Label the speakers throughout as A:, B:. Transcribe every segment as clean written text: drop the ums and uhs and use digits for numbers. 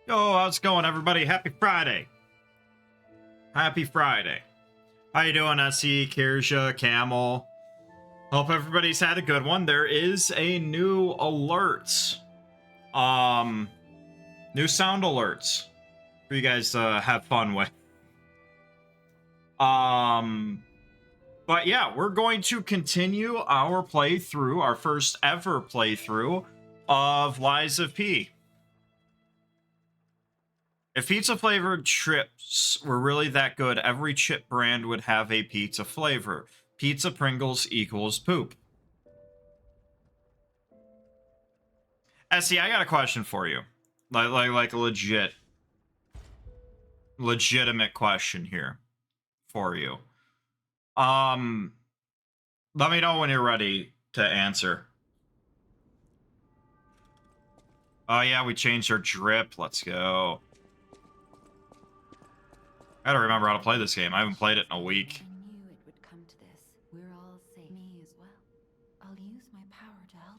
A: Yo, how's it going, everybody? Happy Friday. Happy Friday. How you doing, SE, Kirsha, Camel? Hope everybody's had a good one. There is a new alert. New sound alerts for you guys to have fun with. But yeah, we're going to continue our playthrough, our first ever playthrough of Lies of P. If pizza flavored chips were really that good, every chip brand would have a pizza flavor. Pizza Pringles equals poop. Essie, I got a question for you. Like a legitimate question here for you. Let me know when you're ready to answer. Oh yeah, we changed our drip. Let's go. I gotta remember how to play this game. I haven't played it in a week.
B: I knew it would come to this. We're all safe. Me as well. I'll use my power to help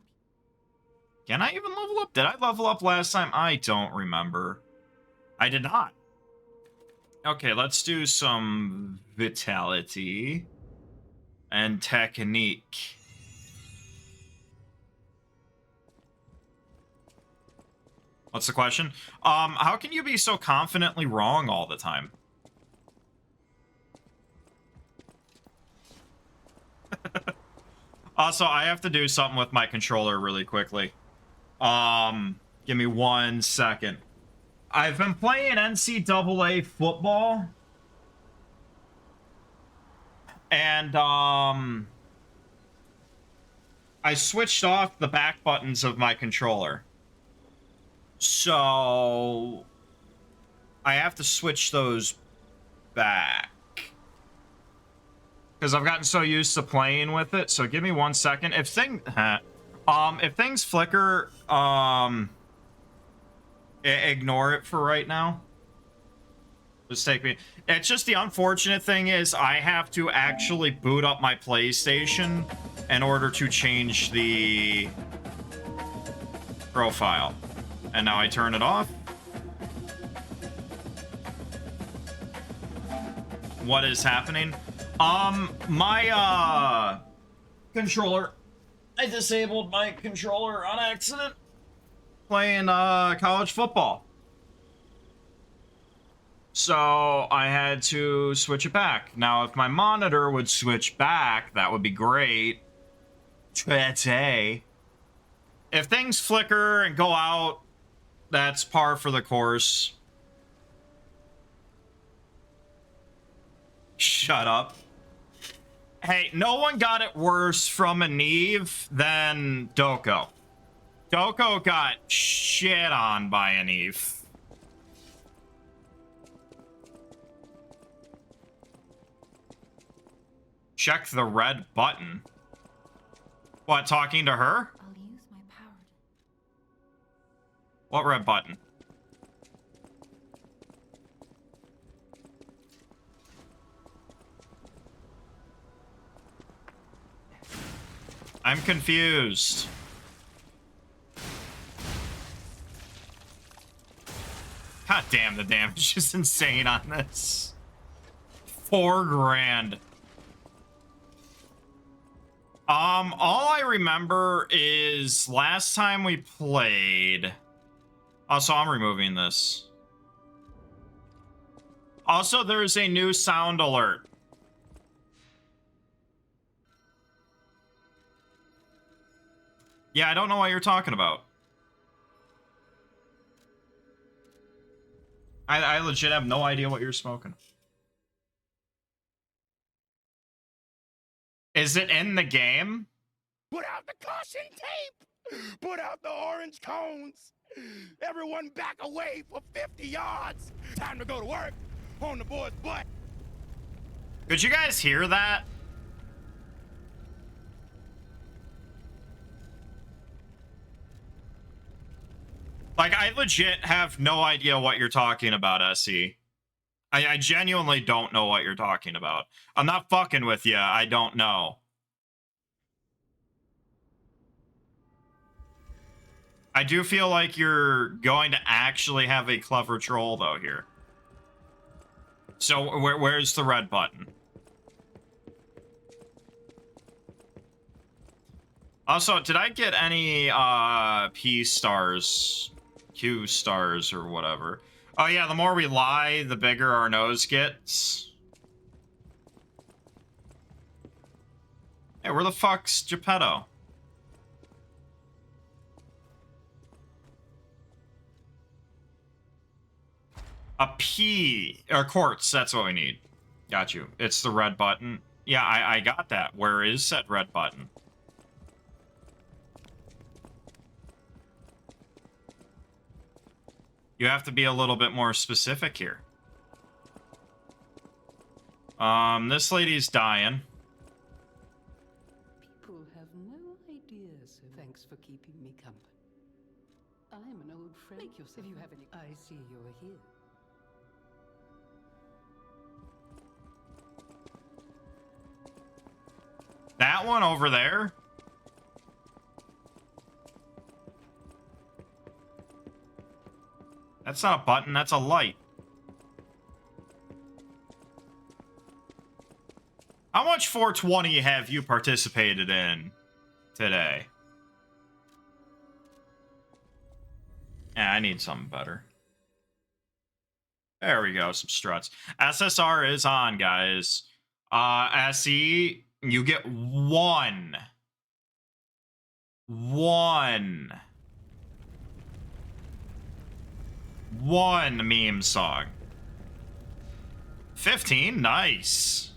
B: you.
A: Can I even level up? Did I level up last time? I don't remember. I did not. Okay, let's do some vitality and technique. What's the question? How can you be so confidently wrong all the time? Also, I have to do something with my controller really quickly. Give me 1 second. I've been playing NCAA football. And, I switched off the back buttons of my controller. So, I have to switch those back. Because I've gotten so used to playing with it. So give me 1 second. If things flicker, ignore it for right now. Just take me. It's just the unfortunate thing is I have to actually boot up my PlayStation in order to change the profile. And now I turn it off. What is happening? My controller, I disabled my controller on accident playing college football. So I had to switch it back. Now, if my monitor would switch back, that would be great. Today. If things flicker and go out, that's par for the course. Shut up. Hey, no one got it worse from a Neve than Doko. Doko got shit on by a Neve. Check the red button. What, talking to her?
B: I'll use my power to...
A: What red button? I'm confused. God damn, the damage is insane on this. 4 grand. All I remember is last time we played. Also, I'm removing this. Also, there's a new sound alert. Yeah, I don't know what you're talking about. I legit have no idea what you're smoking. Is it in the game?
C: Put out the caution tape! Put out the orange cones! Everyone back away for 50 yards! Time to go to work on the boy's butt!
A: Could you guys hear that? Like, I legit have no idea what you're talking about, SE. I genuinely don't know what you're talking about. I'm not fucking with you. I don't know. I do feel like you're going to actually have a clever troll, though, here. So, where's the red button? Also, did I get any, P stars? Q stars, or whatever? Oh, yeah, the more we lie, the bigger our nose gets. Hey, where the fuck's Geppetto? A P, or quartz, that's what we need. Got you. It's the red button. Yeah, I got that. Where is that red button? You have to be a little bit more specific here. This lady's dying.
D: People have no idea, so thanks for keeping me company. I'm an old friend. Make yourself. If you have any, I see you're here.
A: That one over there? That's not a button, that's a light. How much 420 have you participated in today? Yeah, I need something better. There we go, some struts. SSR is on, guys. SE, you get one meme song. 15, nice.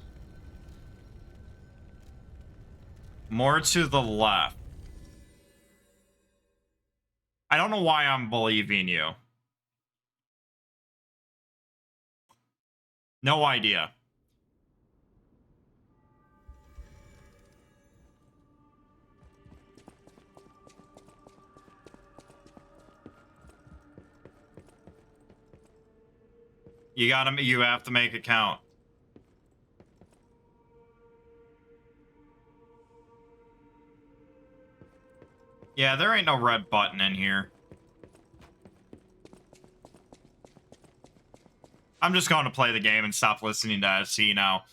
A: More to the left. I don't know why I'm believing you. No idea. You have to make it count. Yeah, there ain't no red button in here. I'm just going to play the game and stop listening to SC now.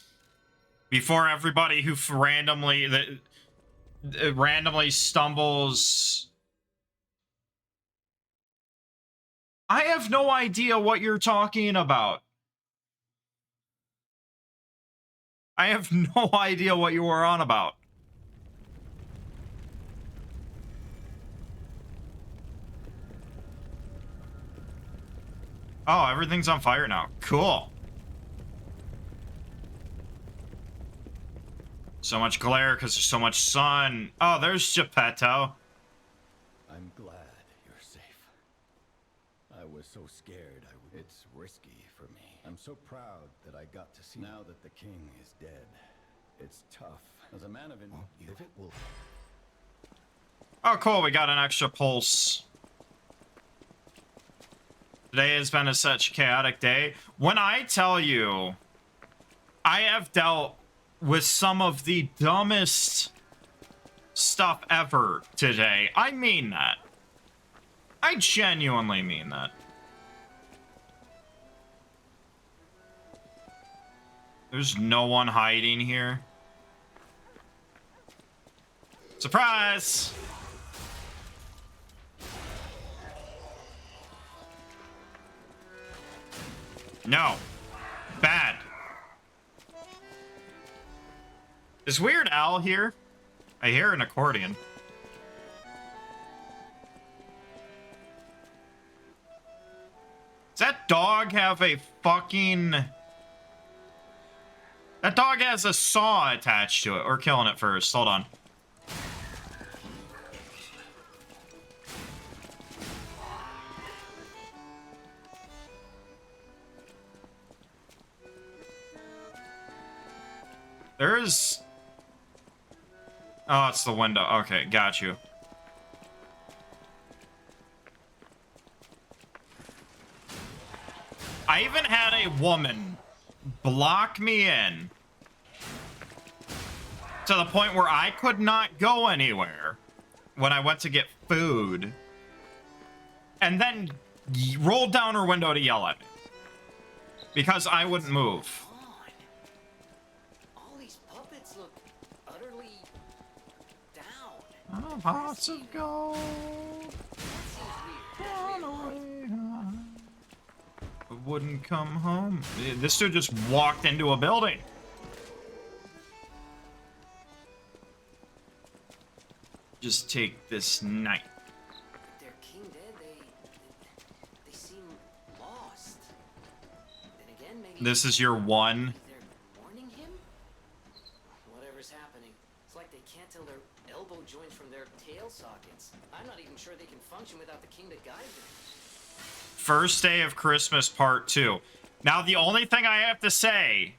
A: Before everybody who randomly stumbles. I have no idea what you're talking about. I have no idea what you were on about. Oh, everything's on fire now. Cool. So much glare because there's so much sun. Oh, there's Geppetto.
E: I'm glad you're safe. I was so scared. It's risky for me. I'm so proud that I got to see. Now that the king is dead, it's tough. As a man of if it will.
A: Oh, cool. We got an extra pulse. Today has been such a chaotic day. When I tell you, I have dealt with some of the dumbest stuff ever today. I mean that. I genuinely mean that. There's no one hiding here. Surprise! No. Bad. Is Weird Al here? I hear an accordion. Does that dog have a fucking... That dog has a saw attached to it. We're killing it first. Hold on. There's... Oh, it's the window. Okay, got you. I even had a woman block me in to the point where I could not go anywhere when I went to get food and then rolled down her window to yell at me. Because I wouldn't move.
F: All these puppets look utterly down.
A: Oh, hearts of gold. Wouldn't come home. This dude just walked into a building. Just take this knife.
F: Their king dead, they seem lost. Then again, maybe
A: This is your one.
F: they're warning him? Whatever's happening, it's like they can't tell their elbow joints from their tail sockets. I'm not even sure they can function without the king to guide them.
A: First Day of Christmas Part 2. Now, the only thing I have to say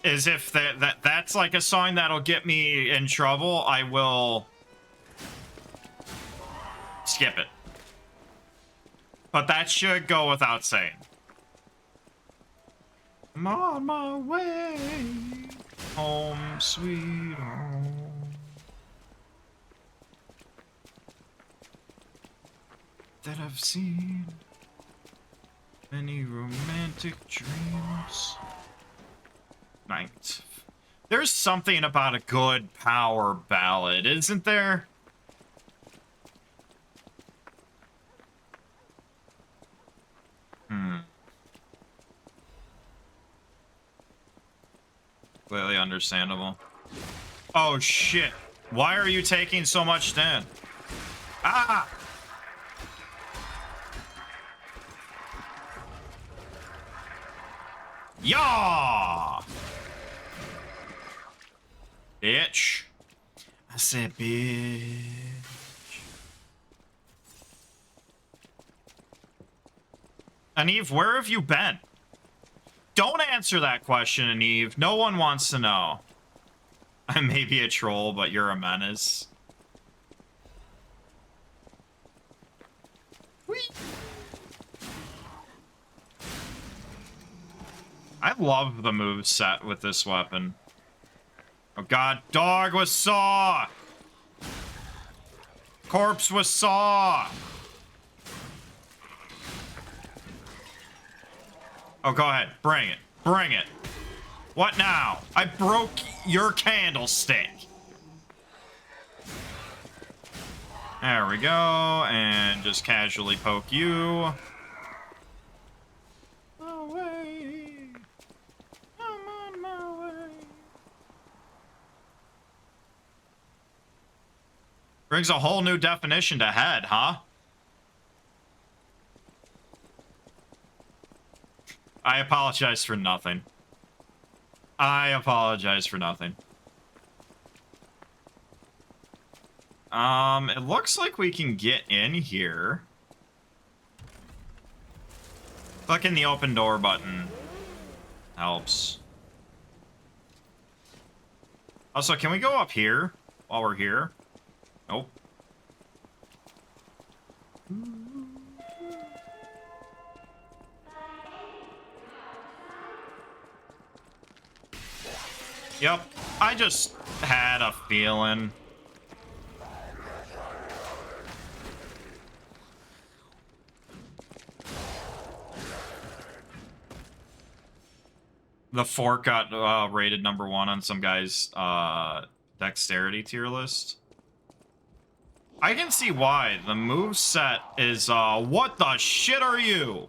A: is if that's like a song that'll get me in trouble, I will skip it. But that should go without saying. I'm on my way home, sweet home. That I've seen many romantic dreams. Night. There's something about a good power ballad, isn't there? Completely understandable. Oh shit. Why are you taking so much stand? Ah! Yaw! Bitch. I said bitch. Aneve, where have you been? Don't answer that question, Aneve. No one wants to know. I may be a troll, but you're a menace. Whee! I love the move set with this weapon. Oh god, dog with saw! Corpse with saw! Oh, go ahead. Bring it. Bring it. What now? I broke your candlestick. There we go. And just casually poke you. Away. I'm on my way. Brings a whole new definition to head, huh? I apologize for nothing. I apologize for nothing. It looks like we can get in here. Clicking the open door button helps. Also, can we go up here while we're here? Nope. Yep, I just had a feeling. The fork got rated number 1 on some guy's dexterity tier list. I can see why. The move set is what the shit are you?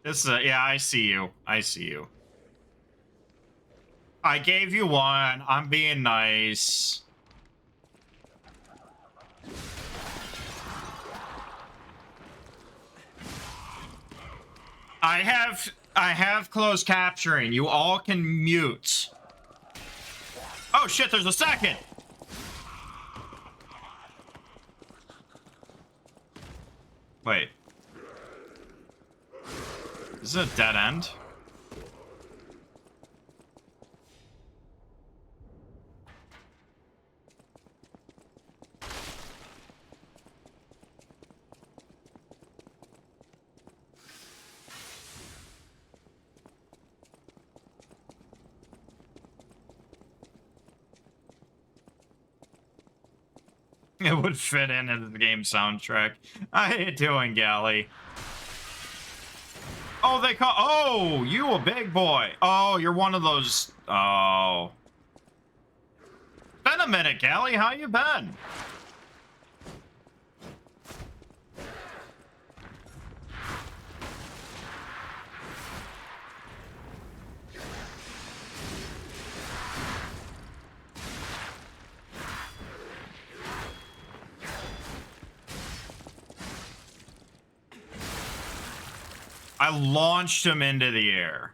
A: This is yeah, I see you. I see you. I gave you one. I'm being nice. I have closed capturing. You all can mute. Oh shit, there's a second. Wait. Is it a dead end? It would fit in as the game soundtrack. How you doing, Gally? Oh, they call. Oh, you a big boy. Oh, you're one of those. Oh. Been a minute, Gally. How you been? I launched him into the air.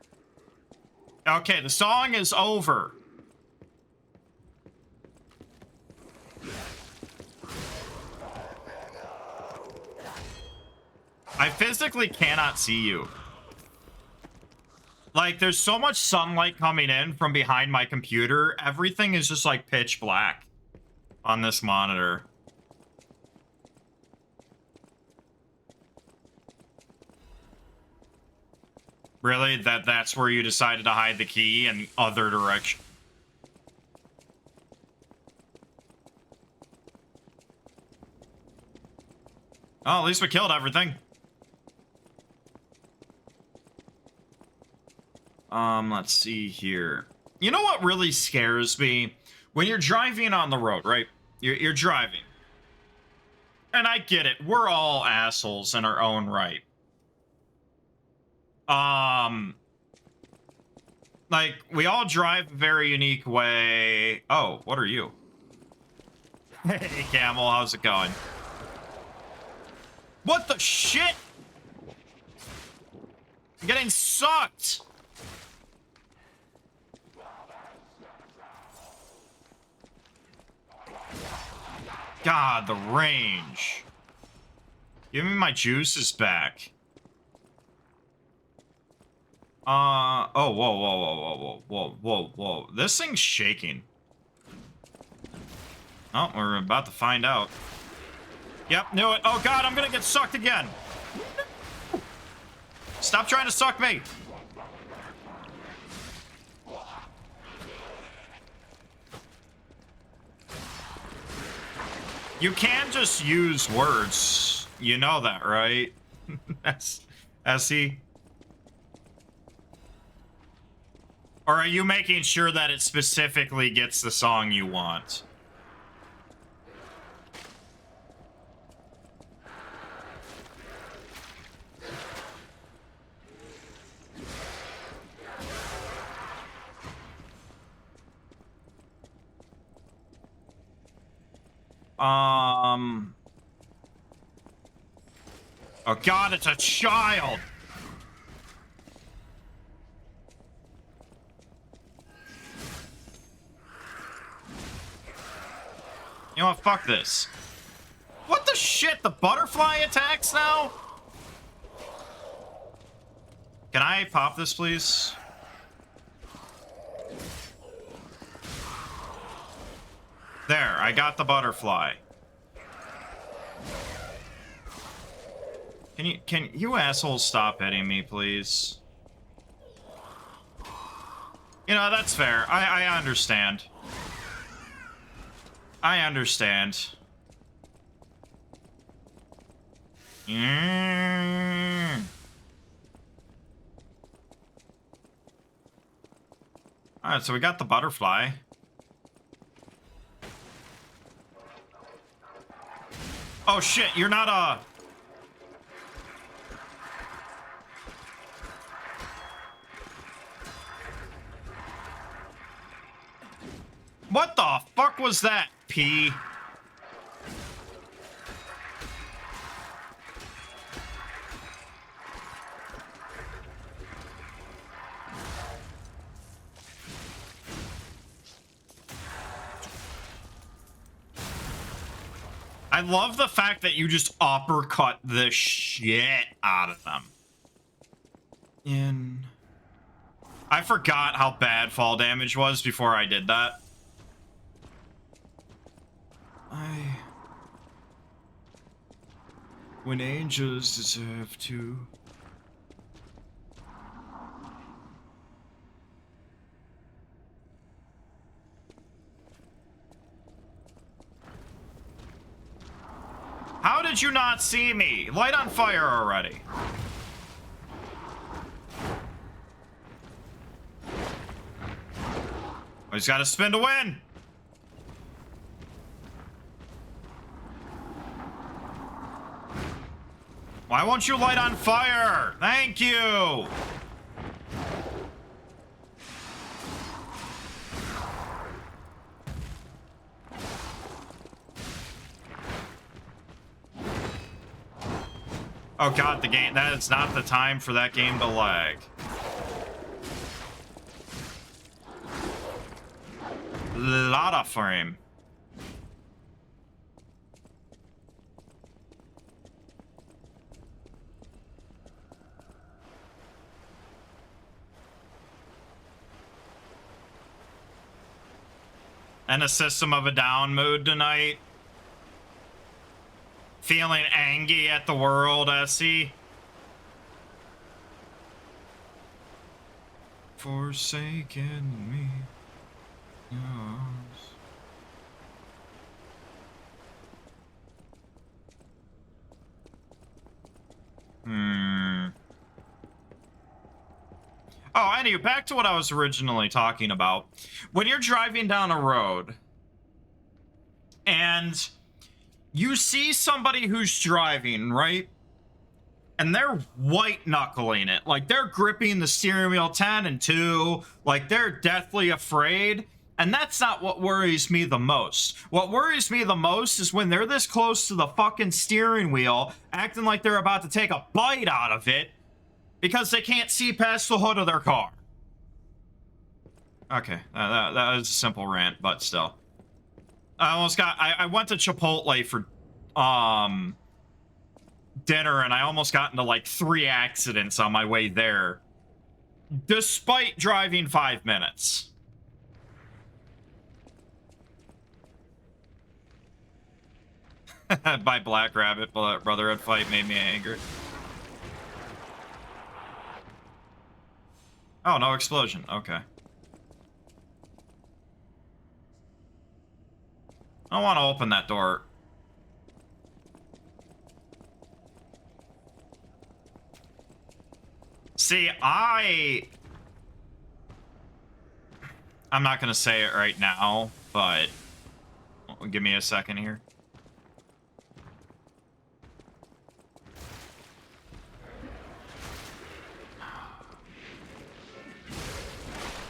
A: Okay, the song is over. I physically cannot see you. Like, there's so much sunlight coming in from behind my computer. Everything is just like pitch black on this monitor. Really? That's where you decided to hide the key in other direction? Oh, at least we killed everything. Let's see here. You know what really scares me? When you're driving on the road, right? You're driving. And I get it. We're all assholes in our own right. Like, we all drive a very unique way. Oh, what are you? Hey, Camel, how's it going? What the shit? I'm getting sucked. God, the range. Give me my juices back. Oh, whoa, whoa, whoa, whoa, whoa, whoa, whoa, whoa. This thing's shaking. Oh, we're about to find out. Yep, knew it. Oh, God, I'm gonna get sucked again. Stop trying to suck me. You can just use words. You know that, right? That's SE. Or are you making sure that it specifically gets the song you want? Oh God, it's a child. You know what? Fuck this. What the shit? The butterfly attacks now? Can I pop this, please? There, I got the butterfly. Can you assholes stop hitting me, please? You know, that's fair. I understand. I understand. Alright, so we got the butterfly. Oh shit, you're not a... What the fuck was that, P? I love the fact that you just uppercut the shit out of them. I forgot how bad fall damage was before I did that. When angels deserve to. How did you not see me? Light on fire already. Oh, he's got to spin to win. Why won't you light on fire? Thank you. Oh god, the game, that is not the time for that game to lag. Lot of frame. And a System of a Down mood tonight. Feeling angry at the world, Essie. Forsaken me. Yes. Oh, anyway, back to what I was originally talking about. When you're driving down a road and you see somebody who's driving, right? And they're white knuckling it. Like they're gripping the steering wheel 10 and 2. Like they're deathly afraid. And that's not what worries me the most. What worries me the most is when they're this close to the fucking steering wheel, acting like they're about to take a bite out of it because they can't see past the hood of their car. Okay, that was a simple rant, but still. I went to Chipotle for dinner and I almost got into like 3 accidents on my way there, despite driving 5 minutes. By Black Rabbit, Brotherhood fight made me angry. Oh, no explosion. Okay. I don't want to open that door. See, I'm not going to say it right now, but give me a second here.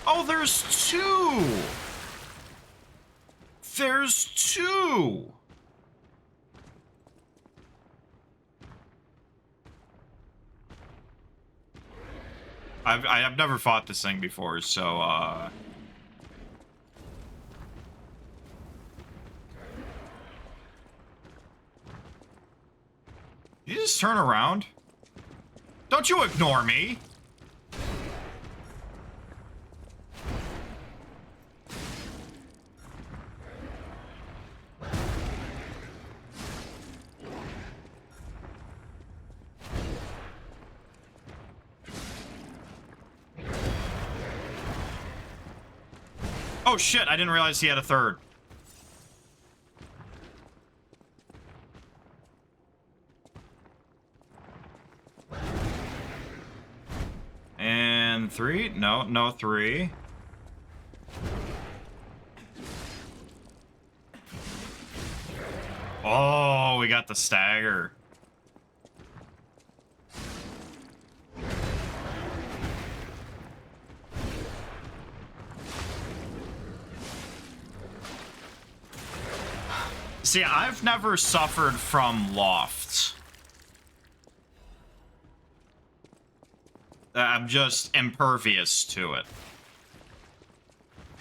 A: Oh, there's 2! There's 2! I've never fought this thing before, so, You just turn around? Don't you ignore me! Oh shit, I didn't realize he had a third. And 3? No 3. Oh, we got the stagger. See, I've never suffered from lofts. I'm just impervious to it.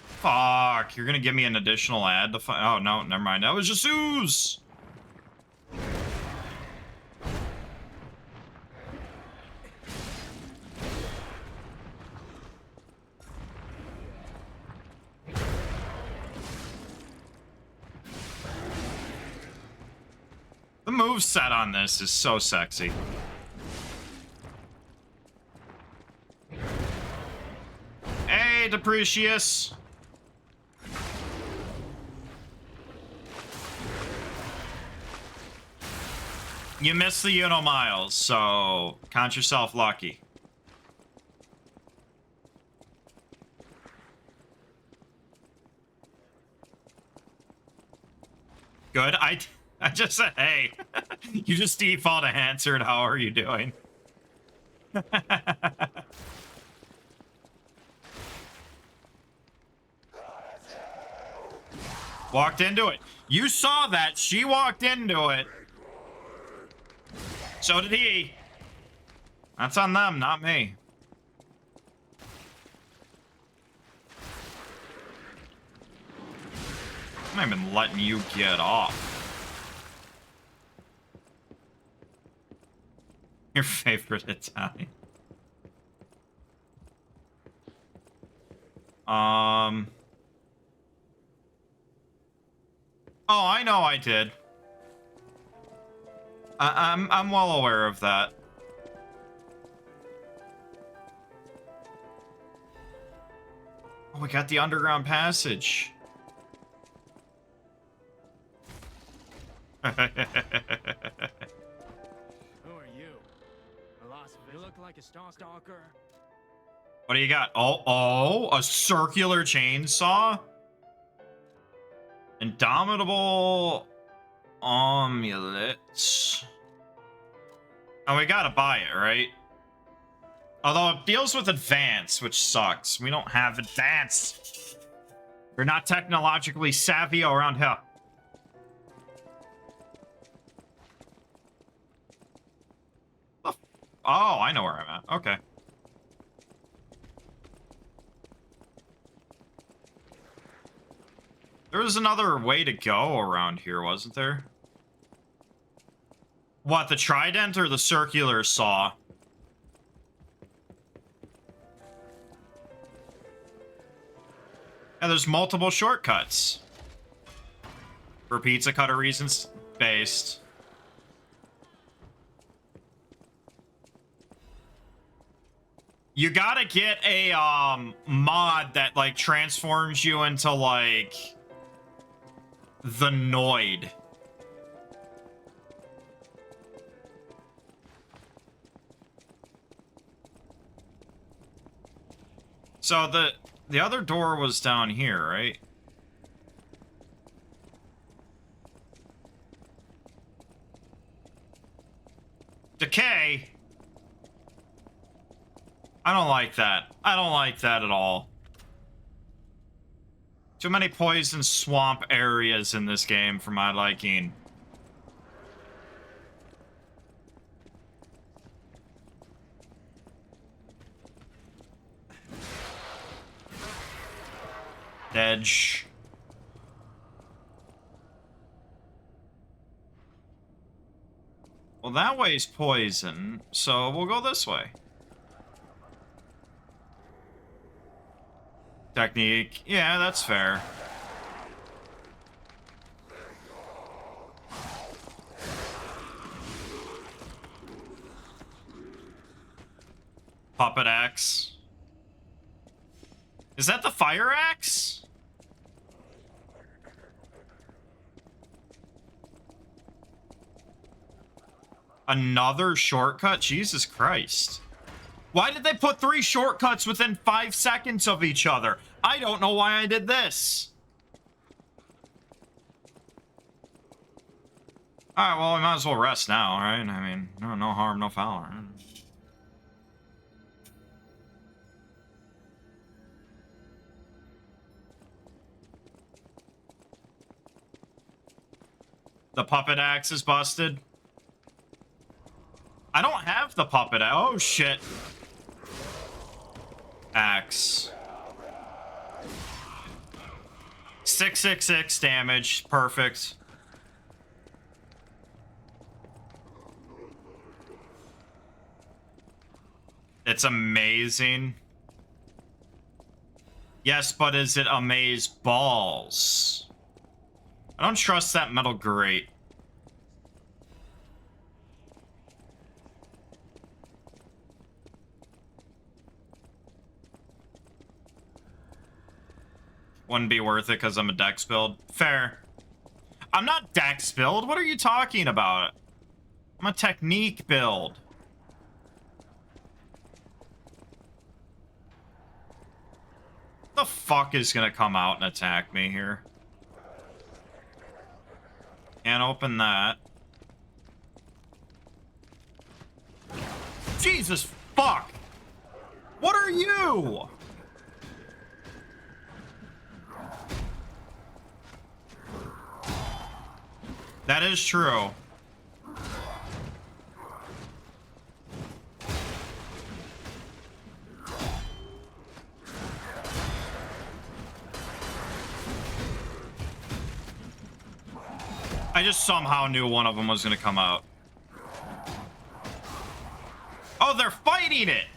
A: Fuck, you're gonna give me an additional ad to find. Oh, no, never mind. That was just ooze. moveset on this is so sexy. Hey, Deprecius. You missed the Miles, so count yourself lucky. Good. I just said, hey. You just default answered, how are you doing? Walked into it. You saw that. She walked into it. So did he. That's on them, not me. I'm not even letting you get off. Your favorite Italian. Oh, I know I did. I'm well aware of that. Oh, we got the underground passage.
C: Who are you? You look like a stalker.
A: What do you got? Oh, a circular chainsaw? Indomitable amulets. Oh, we gotta buy it, right? Although it deals with advance, which sucks. We don't have advance. We're not technologically savvy around here. Oh, I know where I'm at. Okay. There was another way to go around here, wasn't there? What, the trident or the circular saw? And there's multiple shortcuts. For pizza cutter reasons based. You gotta get a mod that like transforms you into like the Noid. So the other door was down here, right? Decay. I don't like that. I don't like that at all. Too many poison swamp areas in this game for my liking. Edge. Well, that way's poison, so we'll go this way. Technique. Yeah, that's fair. Puppet axe. Is that the fire axe? Another shortcut? Jesus Christ. Why did they put 3 shortcuts within 5 seconds of each other? I don't know why I did this. Alright, well, we might as well rest now, right? I mean, no harm, no foul. Right? The puppet axe is busted. I don't have the puppet axe. Oh, shit. Axe. 666 damage. Perfect. It's amazing. Yes, but is it amaze balls? I don't trust that metal grate. Wouldn't be worth it because I'm a Dex build. Fair. I'm not Dex build. What are you talking about? I'm a technique build. The fuck is gonna come out and attack me here? Can't open that. Jesus fuck! What are you? That is true. I just somehow knew one of them was going to come out. Oh, they're fighting it!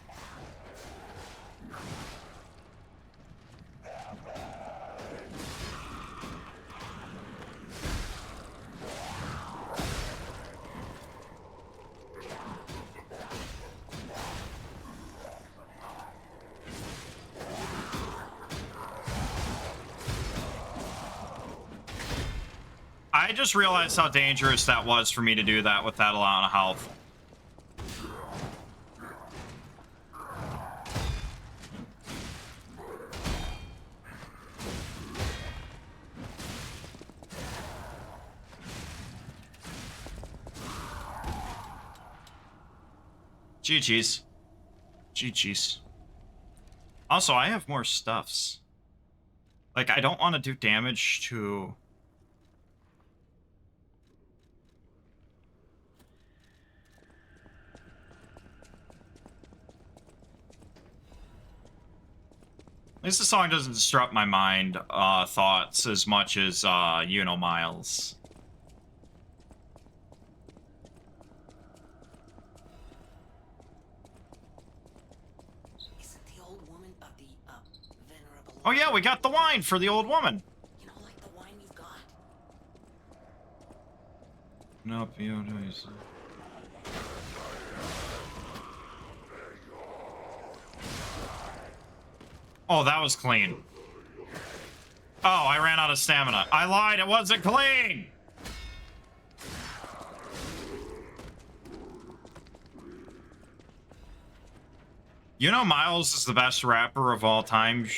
A: I just realized how dangerous that was for me to do that with that amount of health. GG's. GG's. Also, I have more stuffs. Like, I don't want to do damage to... At least the song doesn't disrupt my mind thoughts as much as, you know, Miles.
F: Isn't the old woman of the, venerable...
A: Oh yeah, we got the wine for the old woman.
F: You know, like the wine you've got?
A: No, VOD. Oh, that was clean. Oh, I ran out of stamina. I lied, it wasn't clean! You know Miles is the best rapper of all time?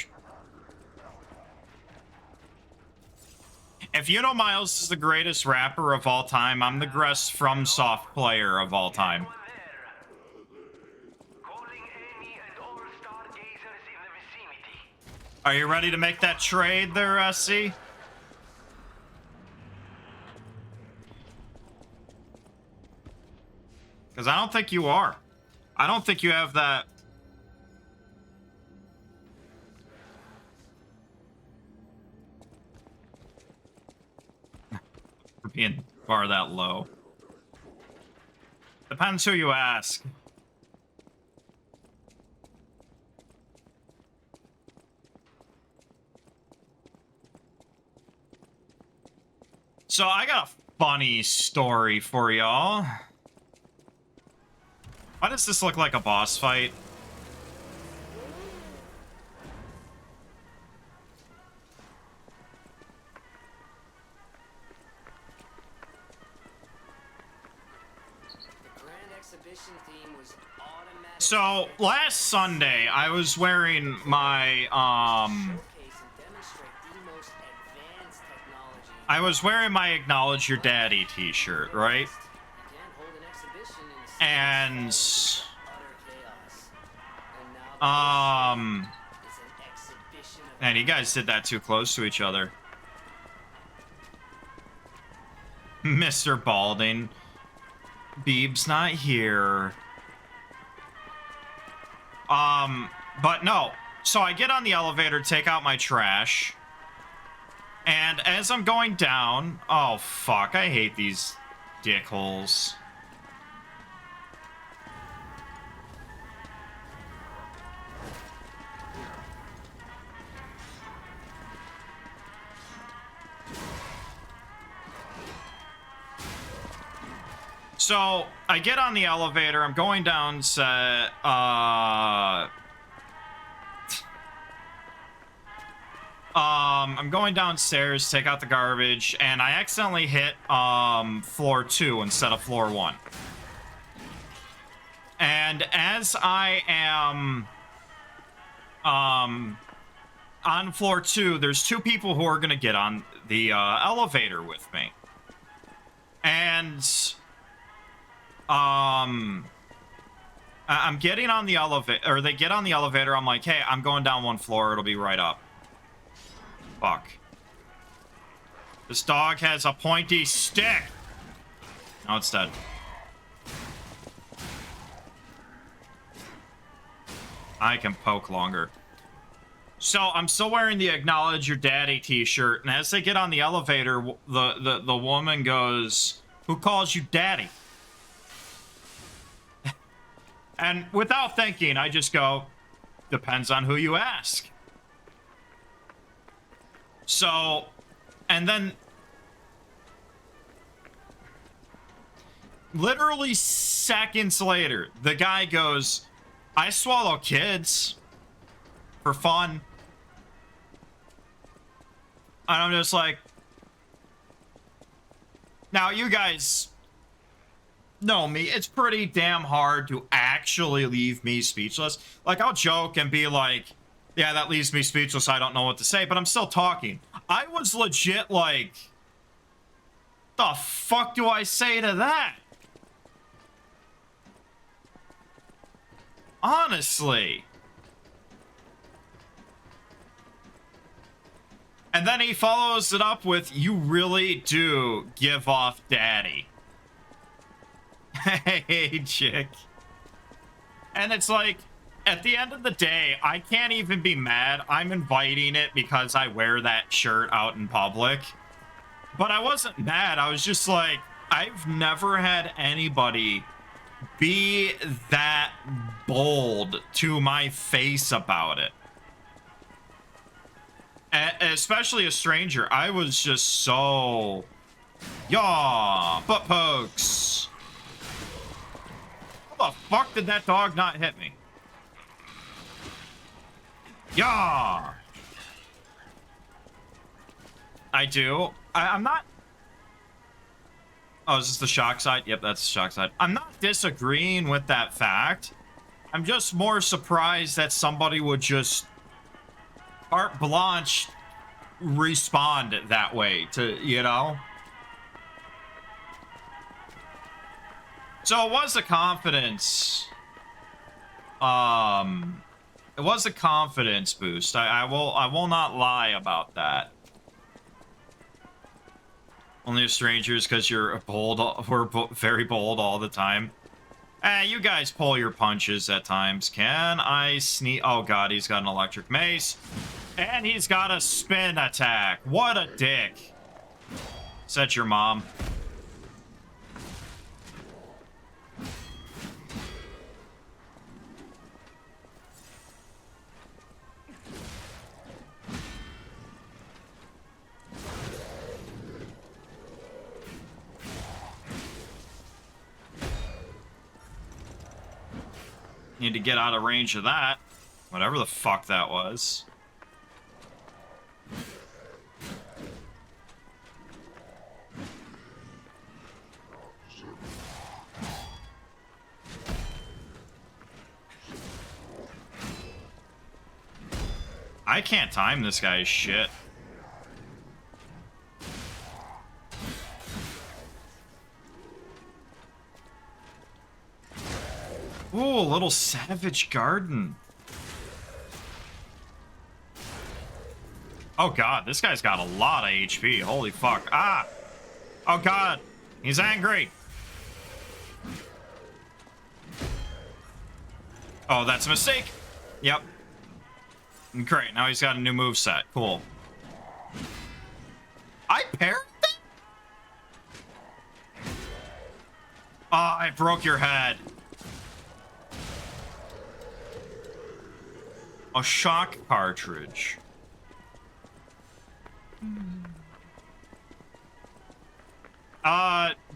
A: If you know Miles is the greatest rapper of all time, I'm the greatest FromSoft player of all time. Are you ready to make that trade there, SC? Because I don't think you are. I don't think you have that... For being far that low. Depends who you ask. So I got a funny story for y'all. Why does this look like a boss fight?
F: The Grand Exhibition theme was automatic.
A: So last Sunday, I was wearing my
F: Showcase and demonstrate the most advanced technology.
A: I was wearing my Acknowledge Your Daddy t-shirt, right?
F: You can't hold an exhibition in a
A: And
F: utter chaos. And now the is an exhibition of
A: man, you guys did that too close to each other. Mr. Balding. Beeb's not here. But no. So I get on the elevator, take out my trash. And as I'm going down... Oh, fuck. I hate these dickholes. So, I get on the elevator, I'm going down I'm going downstairs, take out the garbage, and I accidentally hit floor 2 instead of floor 1. And as I am on floor 2, there's 2 people who are gonna get on the elevator with me. And I'm getting on the elevator, or they get on the elevator. I'm like, hey, I'm going down 1 floor. It'll be right up. Fuck. This dog has a pointy stick. Now it's dead. I can poke longer. So I'm still wearing the Acknowledge Your Daddy t-shirt, and as they get on the elevator, the woman goes, "Who calls you daddy?" And without thinking, I just go, "Depends on who you ask." So, and then literally seconds later, the guy goes, "I swallow kids for fun." And I'm just like, now you guys know me. It's pretty damn hard to actually leave me speechless. Like, I'll joke and be like, yeah, that leaves me speechless. I don't know what to say, but I'm still talking. I was legit like, the fuck do I say to that? Honestly. And then he follows it up with, "You really do give off daddy." Hey, chick. And it's like, at the end of the day, I can't even be mad. I'm inviting it because I wear that shirt out in public. But I wasn't mad. I was just like, I've never had anybody be that bold to my face about it. Especially a stranger. I was just so... Yaw! Butt pokes! How the fuck did that dog not hit me? Yaw! I do. I'm not... Oh, is this the shock side? Yep, that's the shock side. I'm not disagreeing with that fact. I'm just more surprised that somebody would just... Art Blanche respond that way to, you know? So it was a confidence. It was a confidence boost. I will not lie about that. Only to strangers because you're bold. We're very bold all the time. You guys pull your punches at times. Can I sneak? Oh god, he's got an electric mace. And he's got a spin attack. What a dick. Set your mom. Need to get out of range of that. Whatever the fuck that was. I can't time this guy's shit. Ooh, a little savage garden. Oh god, this guy's got a lot of HP. Holy fuck. Ah! Oh god, he's angry. Oh, that's a mistake. Yep. Great, now he's got a new moveset. Cool. I parried that? Ah, I broke your head. A shock cartridge.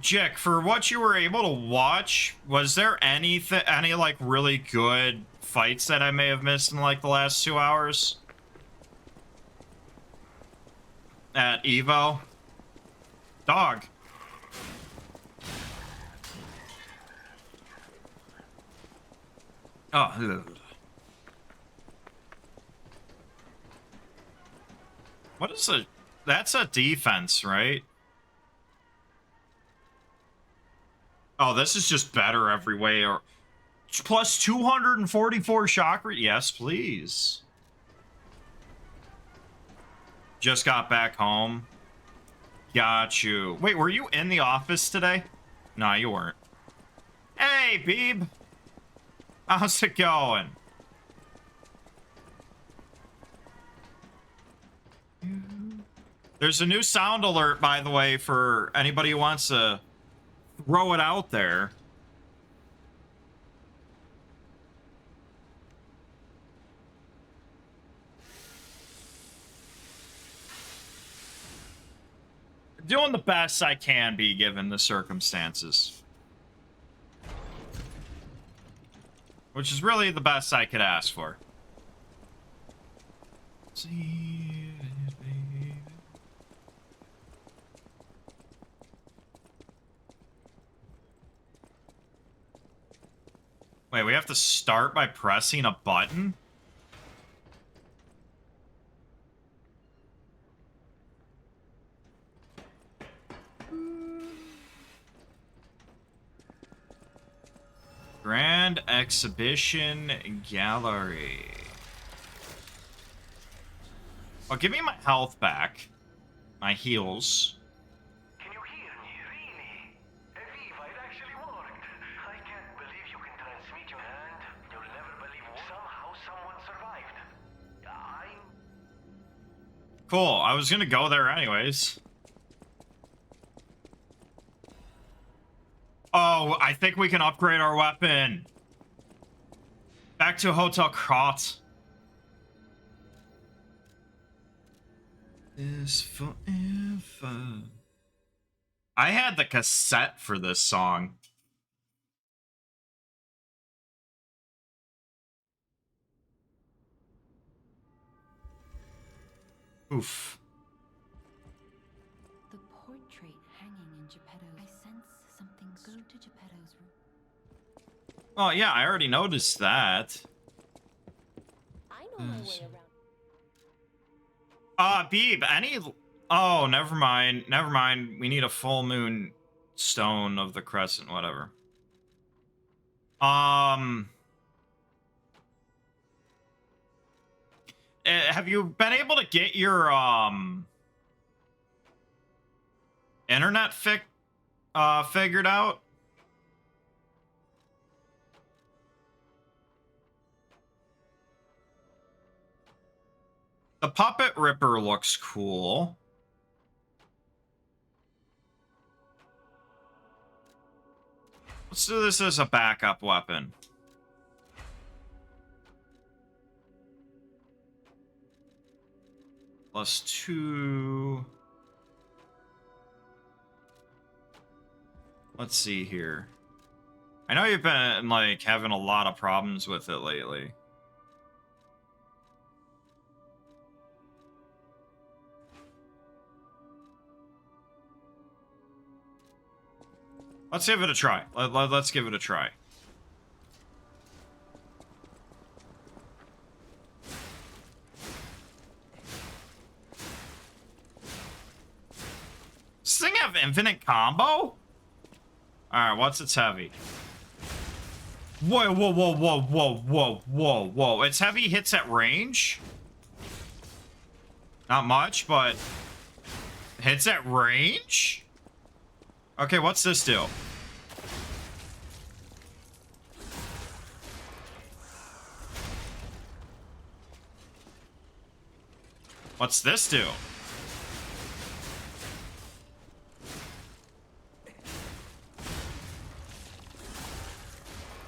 A: Jick, for what you were able to watch, was there any like really good fights that I may have missed in like the last 2 hours? at Evo. Dog. Oh. Ugh. What is a... That's a defense, right? Oh, this is just better every way. Or plus 244 shock rate. Yes, please. Just got back home. Got you. Wait, were you in the office today? No, you weren't. Hey, Beeb. How's it going? There's a new sound alert, by the way, for anybody who wants to throw it out there. Doing the best I can be given the circumstances. Which is really the best I could ask for. See, baby. Wait, we have to start by pressing a button? Grand Exhibition Gallery. Oh, give me my health back. My heals.
G: Can you hear me, really? Viva, it actually worked. I can't believe you can transmit your hand. You'll never believe somehow someone survived.
A: Cool, I was gonna go there anyways. Oh, I think we can upgrade our weapon. Back to Hotel Krot. Is forever. I had the cassette for this song. Oof.
B: The portrait hanging in Geppetto's. I sense something. Go to Geppetto's room.
A: Oh yeah, I already noticed that.
H: I know my way around.
A: Beeb, any... Oh, never mind. Never mind. We need a full moon stone of the crescent, whatever. Have you been able to get your, internet figured out? The Puppet Ripper looks cool. Let's do this as a backup weapon. +2. Let's see here. I know you've been, like, having a lot of problems with it lately. Let's give it a try. Let's give it a try. Does this thing have infinite combo? Alright, what's its heavy? Whoa, whoa, whoa, whoa, whoa, whoa, whoa, whoa. Its heavy hits at range? Not much, but... hits at range? Okay, what's this do? What's this do?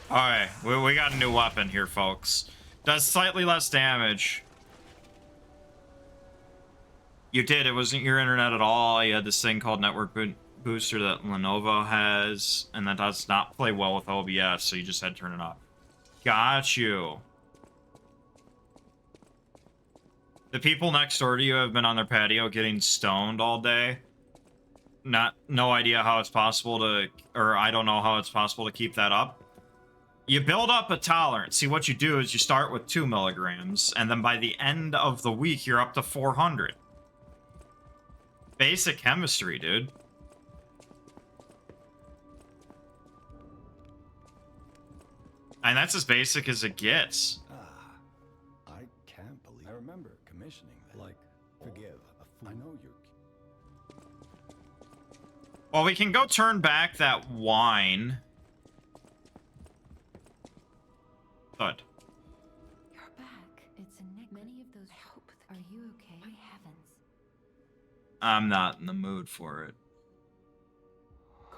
A: Alright, we got a new weapon here, folks. Does slightly less damage. You did, it wasn't your internet at all. You had this thing called Network Booster that Lenovo has, and that does not play well with OBS, so you just had to turn it off. Got you. The people next door to you have been on their patio getting stoned all day. No idea how it's possible to, or I don't know how it's possible to keep that up. You build up a tolerance. See, what you do is you start with 2 milligrams, and then by the end of the week, you're up to 400. Basic chemistry, dude. And that's as basic as it gets.
E: I can't believe... I remember commissioning that. Like, forgive a fool. I know you're...
A: Well, we can go turn back that wine. Good.
B: You're back. It's a Nick. Many of those hope. Are you okay? My heavens.
A: I'm not in the mood for it.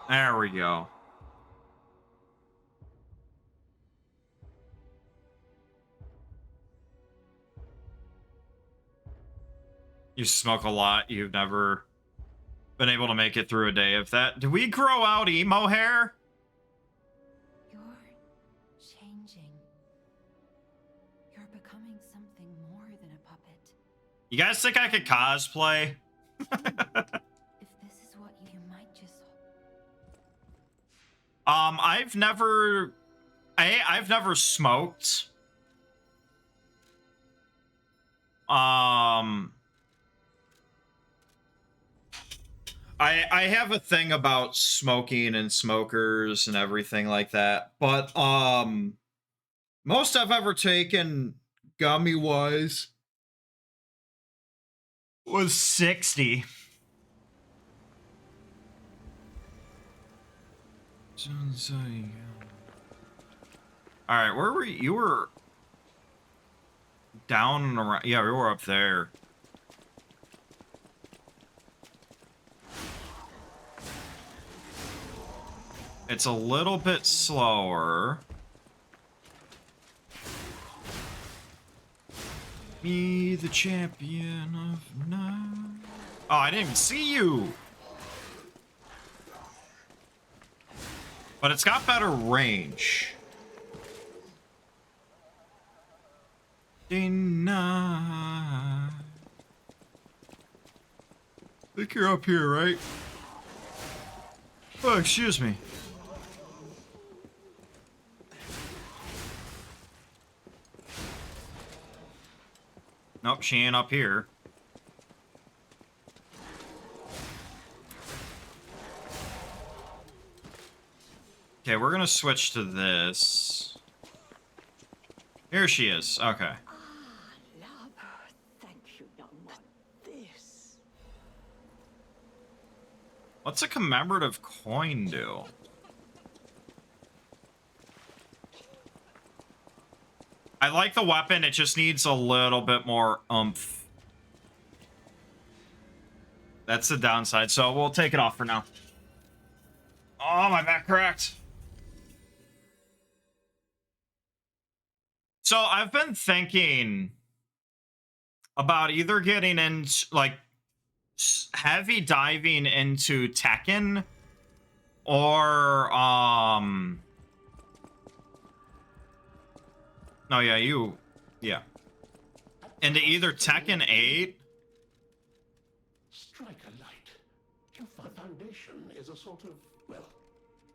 A: There we go. You smoke a lot. You've never been able to make it through a day of that. Do we grow out emo hair?
B: You're changing. You're becoming something more than a puppet.
A: You guys think I could cosplay?
B: If this is what you might just...
A: I've never smoked. I have a thing about smoking and smokers and everything like that, but most I've ever taken gummy wise was 60. All right, where were you? You were down and around. Yeah, we were up there. It's a little bit slower. Be the champion of night. Oh, I didn't even see you. But it's got better range. Deny. I think you're up here, right? Oh, excuse me. Nope, she ain't up here. Okay, we're gonna switch to this. Here she is. Okay.
H: Love. Thank you, young one. This.
A: What's a commemorative coin do? I like the weapon, it just needs a little bit more oomph. That's the downside, so we'll take it off for now. Oh, my back cracked. So I've been thinking about either getting into, like, heavy diving into Tekken or, no, yeah, yeah. Into either Tekken 8.
I: Strike a light. Your foundation is a sort of, well,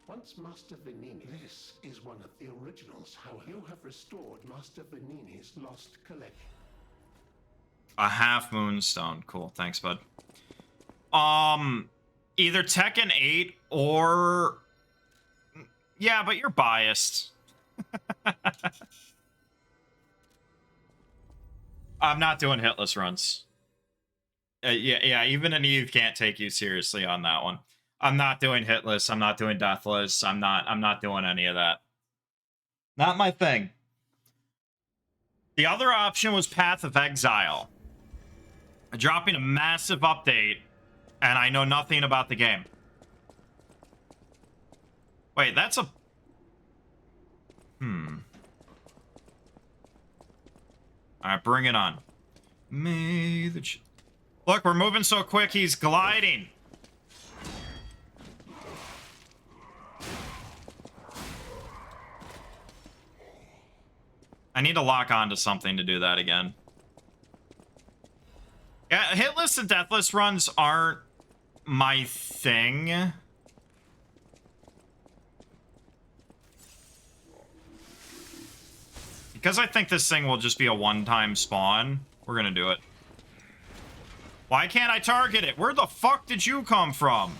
I: once Master Venini. This is one of the originals. How you have restored Master Venini's lost collection.
A: A half moonstone. Cool. Thanks, bud. Either Tekken 8 or... Yeah, but you're biased. I'm not doing hitless runs. Yeah, even an Eve can't take you seriously on that one. I'm not doing hitless. I'm not doing deathless. I'm not doing any of that. Not my thing. The other option was Path of Exile. Dropping a massive update, and I know nothing about the game. Wait, that's a... Alright, bring it on. May the... Look, we're moving so quick, he's gliding. I need to lock onto something to do that again. Yeah, hitless and deathless runs aren't my thing. Because I think this thing will just be a one-time spawn, we're gonna do it. Why can't I target it? Where the fuck did you come from?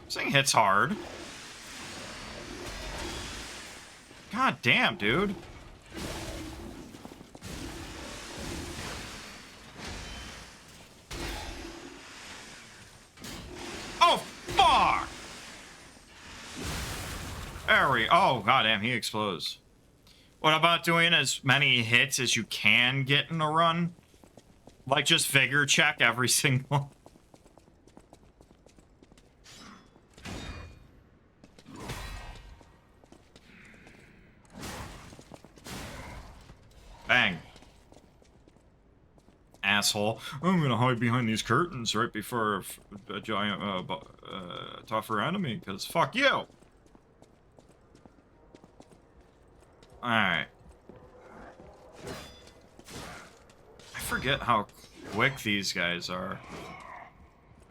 A: This thing hits hard. God damn, dude. Oh, fuck! There we... Oh, goddamn, he explodes. What about doing as many hits as you can get in a run? Like, just vigor check every single... Bang. Asshole. I'm gonna hide behind these curtains right before a giant, tougher enemy, because fuck you! Alright. I forget how quick these guys are.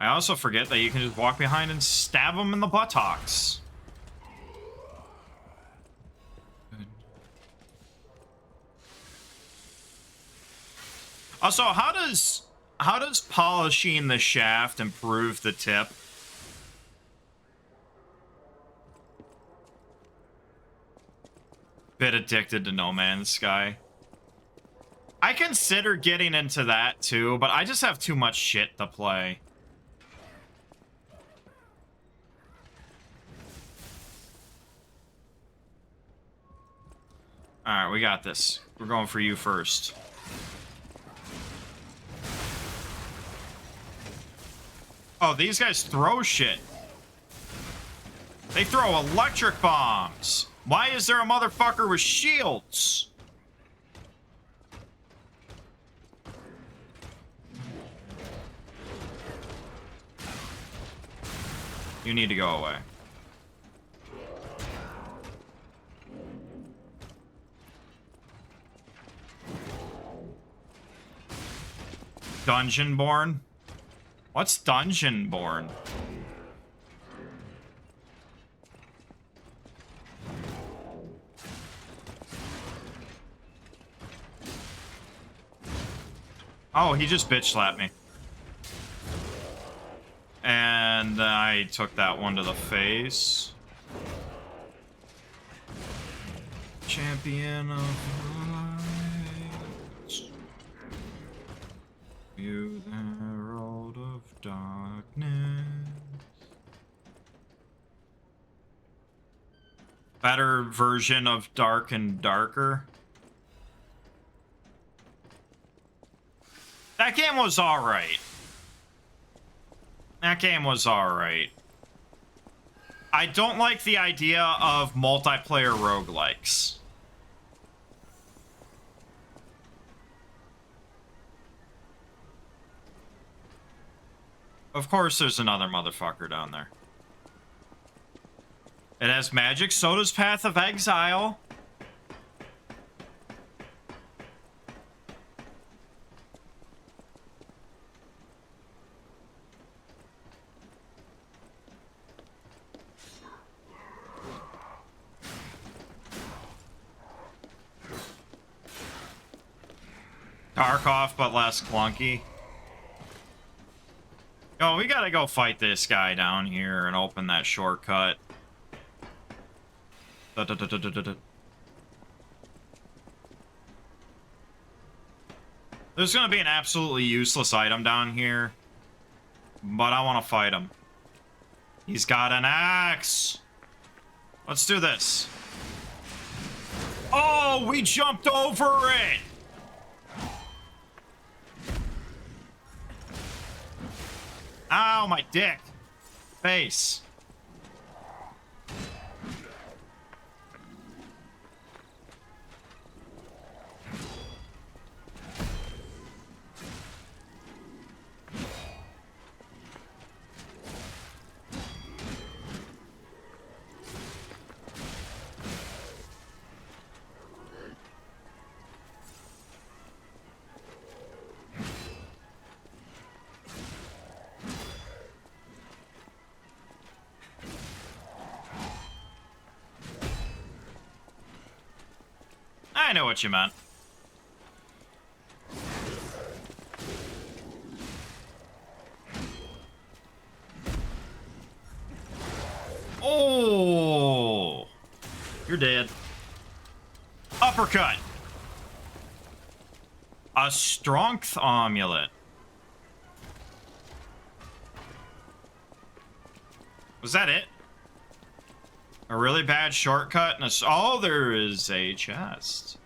A: I also forget that you can just walk behind and stab them in the buttocks. Also, how does polishing the shaft improve the tip? Bit addicted to No Man's Sky. I consider getting into that too, but I just have too much shit to play. Alright, we got this. We're going for you first. Oh, these guys throw shit. They throw electric bombs. Why is there a motherfucker with shields? You need to go away. Dungeonborn? What's Dungeonborn? Oh, he just bitch slapped me. And I took that one to the face. Champion of light. You the herald of darkness. Better version of Dark and Darker. That game was alright. That game was alright. I don't like the idea of multiplayer roguelikes. Of course there's another motherfucker down there. It has magic, so does Path of Exile. Tarkov, but less clunky. Oh, we gotta go fight this guy down here and open that shortcut. There's gonna be an absolutely useless item down here, but I want to fight him. He's got an axe. Let's do this. Oh, we jumped over it. Ow, my dick. Face. I know what you meant. Oh! You're dead. Uppercut. A strength amulet. Was that it? A really bad shortcut and a... Oh, there is a chest.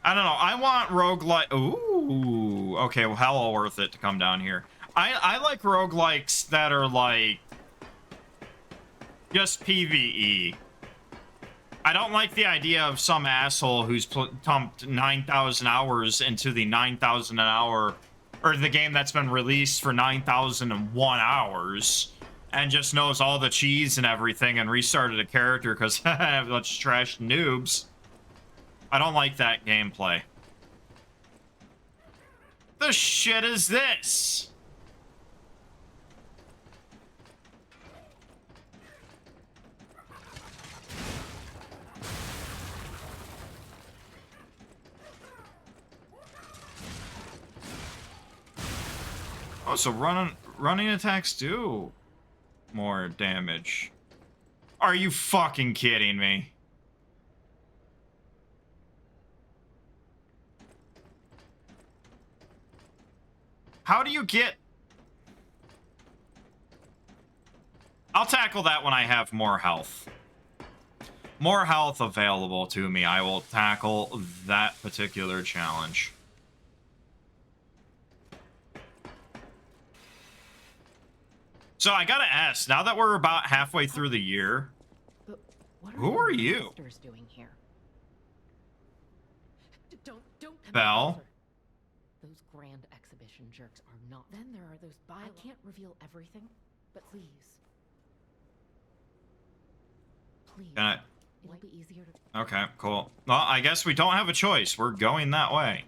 A: I don't know. I want roguelike... Ooh. Okay, well, hell worth it to come down here. I like roguelikes that are like... just PvE. I don't like the idea of some asshole who's pumped 9,000 hours into the 9,000 an hour... or the game that's been released for 9,001 hours and just knows all the cheese and everything and restarted a character because let's trash noobs. I don't like that gameplay. The shit is this? Oh, so running attacks do more damage. Are you fucking kidding me? How do you get... I'll tackle that when I have more health. More health available to me. I will tackle that particular challenge. So I gotta ask, now that we're about halfway through the year,
J: But what
A: who are you?
J: monsters doing here? Don't come
A: Belle?
J: closer. Those grand exhibition jerks are not. Then there are those I can't reveal everything, but please. Please.
A: Can I...
J: It'll be easier to...
A: Okay, cool. Well, I guess we don't have a choice. We're going that way.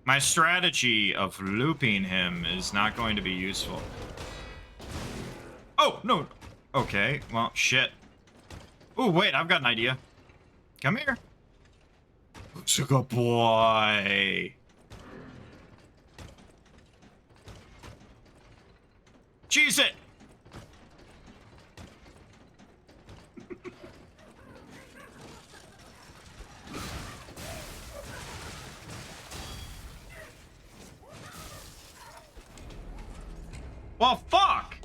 A: My strategy of looping him is not going to be useful. Oh, no. Okay, well, shit. Oh, wait, I've got an idea. Come here. Sugar boy. Cheese it. Well, fuck!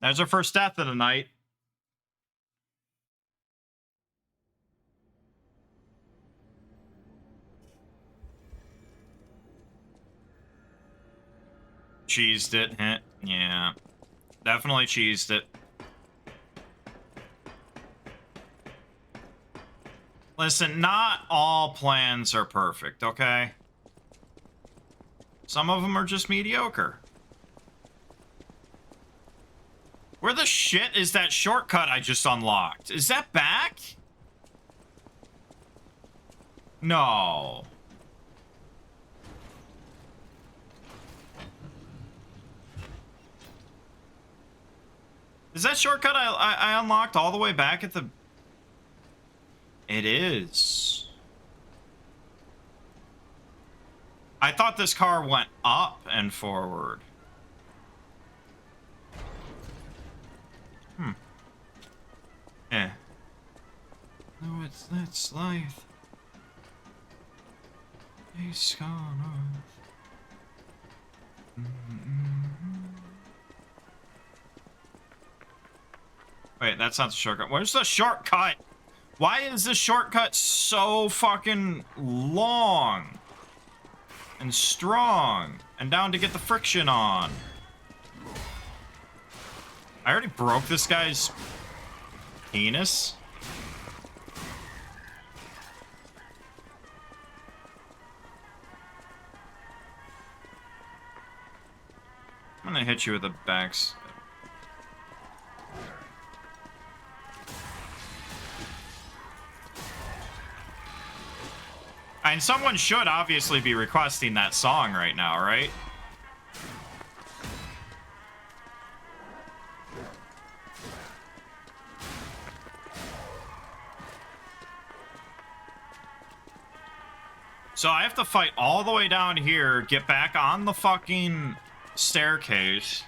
A: There's our first death of the night. Cheesed it. Heh. Yeah. Definitely cheesed it. Listen, not all plans are perfect, okay? Some of them are just mediocre. Where the shit is that shortcut I just unlocked? Is that back? No. Is that shortcut I unlocked all the way back at the... It is. I thought this car went up and forward. Eh. No, that's life. He's gone off. Wait, that's not the shortcut. Where's the shortcut? Why is this shortcut so fucking long? And strong. And down to get the friction on. I already broke this guy's penis. I'm gonna hit you with the backs. And someone should obviously be requesting that song right now, right? So I have to fight all the way down here, get back on the fucking staircase.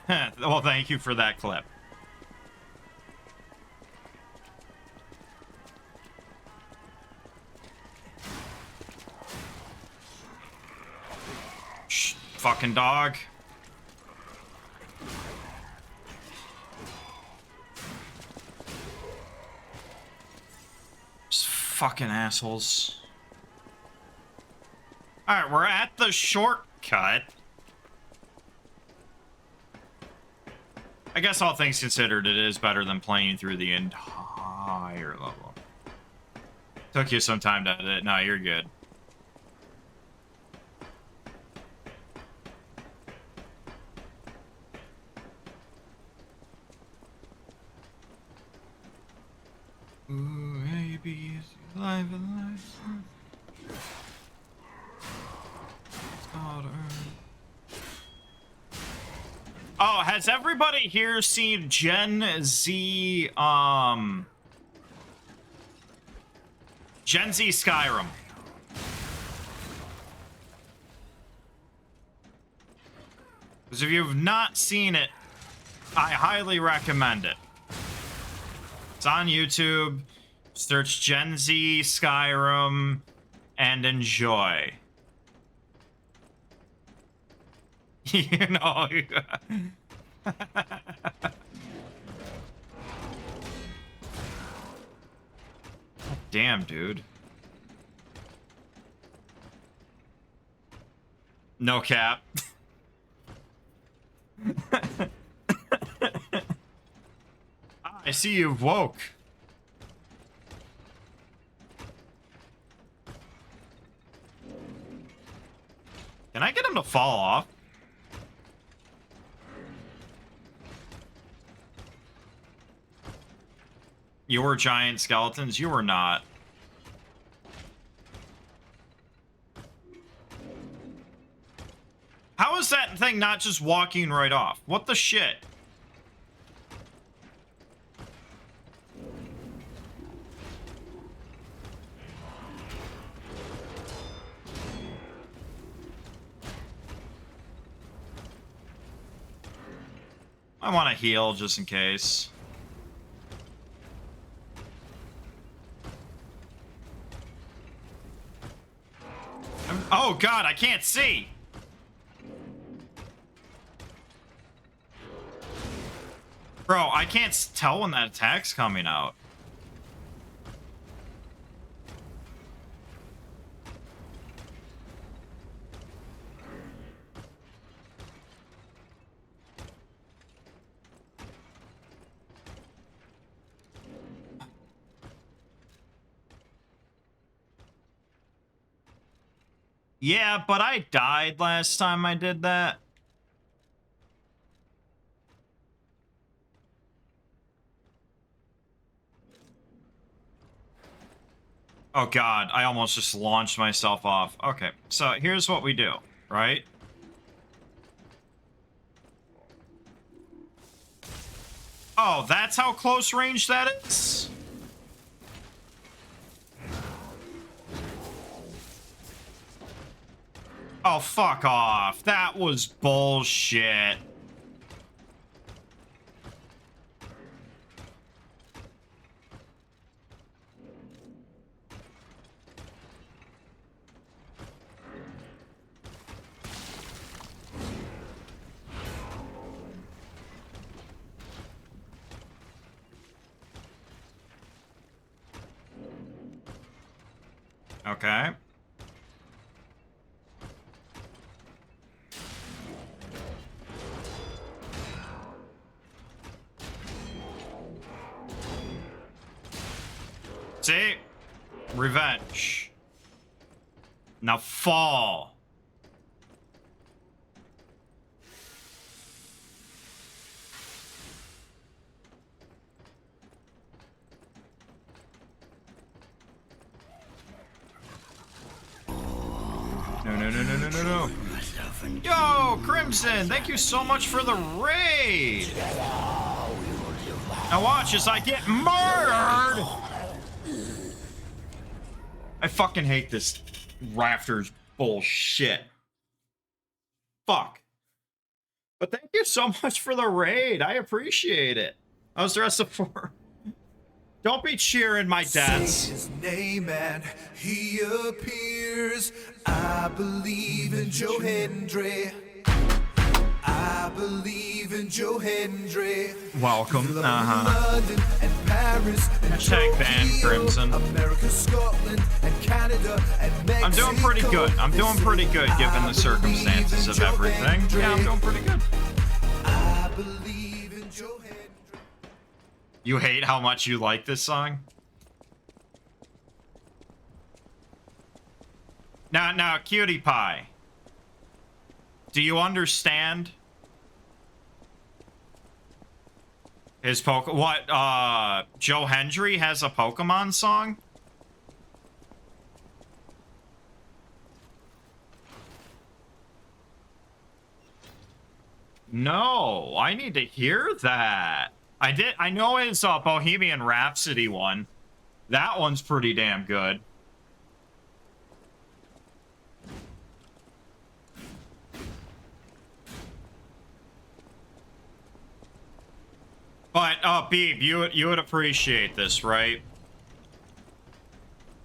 A: Well, thank you for that clip. Shh, fucking dog. Just fucking assholes. Alright, we're at the shortcut. I guess all things considered, it is better than playing through the entire level. Took you some time to edit. No, you're good. Ooh, baby, alive and alive. Oh, has everybody here seen Gen Z Skyrim? Because if you've not seen it, I highly recommend it. It's on YouTube. Search Gen Z Skyrim and enjoy. You know. Damn, dude. No cap. I see you've woke. Can I get him to fall off? You were giant skeletons? You were not. How is that thing not just walking right off? What the shit? I want to heal just in case. Oh god, I can't see! Bro, I can't tell when that attack's coming out. Yeah, but I died last time I did that. Oh god, I almost just launched myself off. Okay, so here's what we do, right? Oh, that's how close range that is? Oh, fuck off. That was bullshit. Okay. See? Revenge. Now fall. no. Yo, Crimson, thank you so much for the raid. Now watch as I get murdered. I fucking hate this rafters bullshit. Fuck. But thank you so much for the raid. I appreciate it. How's the rest of the four? Don't be cheering my deaths.
K: Say his name and he appears. I believe in Joe Hendry. I believe in Joe Hendry.
A: Welcome.
K: London and Paris and
A: Hashtag ban Crimson.
K: America, Scotland and Canada and Mexico.
A: I'm doing pretty good. I'm doing pretty good given the circumstances of everything. Yeah, I'm doing pretty good.
K: I believe in Joe Hendry.
A: You hate how much you like this song? Now, Cutie Pie. Do you understand? His Joe Hendry has a Pokemon song? No, I need to hear that. I know his Bohemian Rhapsody one. That one's pretty damn good. But, Beeb, you would appreciate this, right?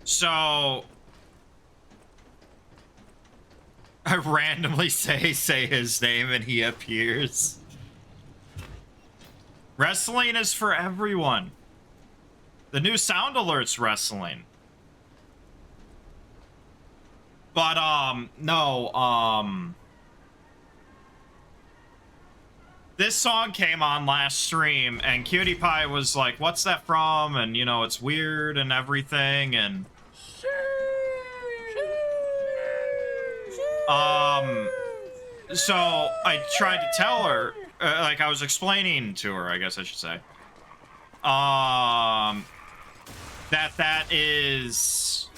A: So, I randomly say his name and he appears. Wrestling is for everyone. The new sound alert's wrestling. But, no, this song came on last stream, and Cutie Pie was like, what's that from? And, you know, it's weird and everything, and... So, I tried to tell her, like, I was explaining to her, I guess I should say, that is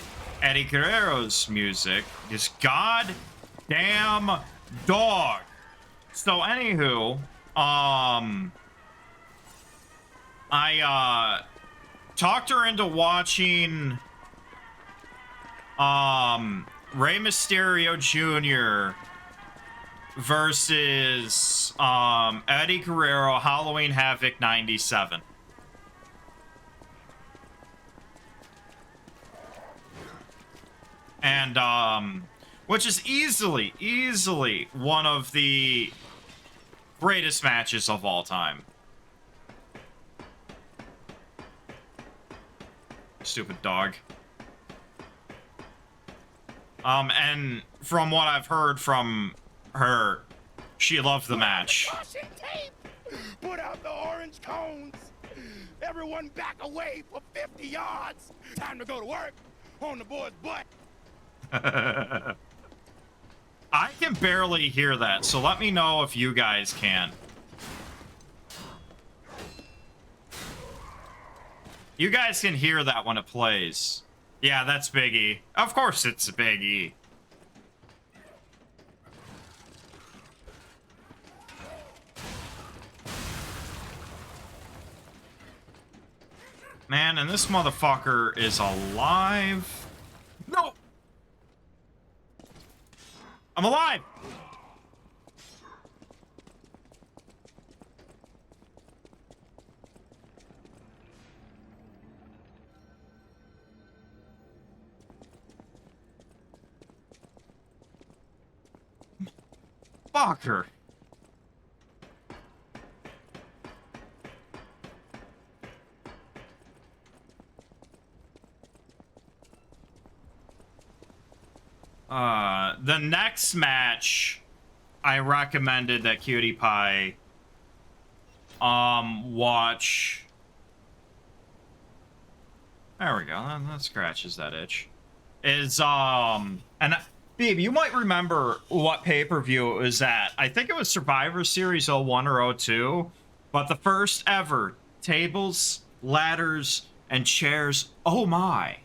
A: Eddie Guerrero's music, this goddamn dog. So, anywho, I talked her into watching Rey Mysterio Jr. versus Eddie Guerrero Halloween Havoc 97. And which is easily one of the greatest matches of all time. Stupid dog. And from what I've heard from her, she loved the match.
C: Caution tape! Put out the orange cones! Everyone back away for 50 yards! Time to go to work on the boy's butt!
A: I can barely hear that, so let me know if you guys can. You guys can hear that when it plays. Yeah, that's Big E. Of course it's Big E. Man, and this motherfucker is alive. No! I'm alive! Fucker. The next match, I recommended that Cutie Pie watch. There we go. That scratches that itch. Is and Beeb, you might remember what pay-per-view it was at. I think it was Survivor Series 01 or 02, but the first ever tables, ladders, and chairs, oh my,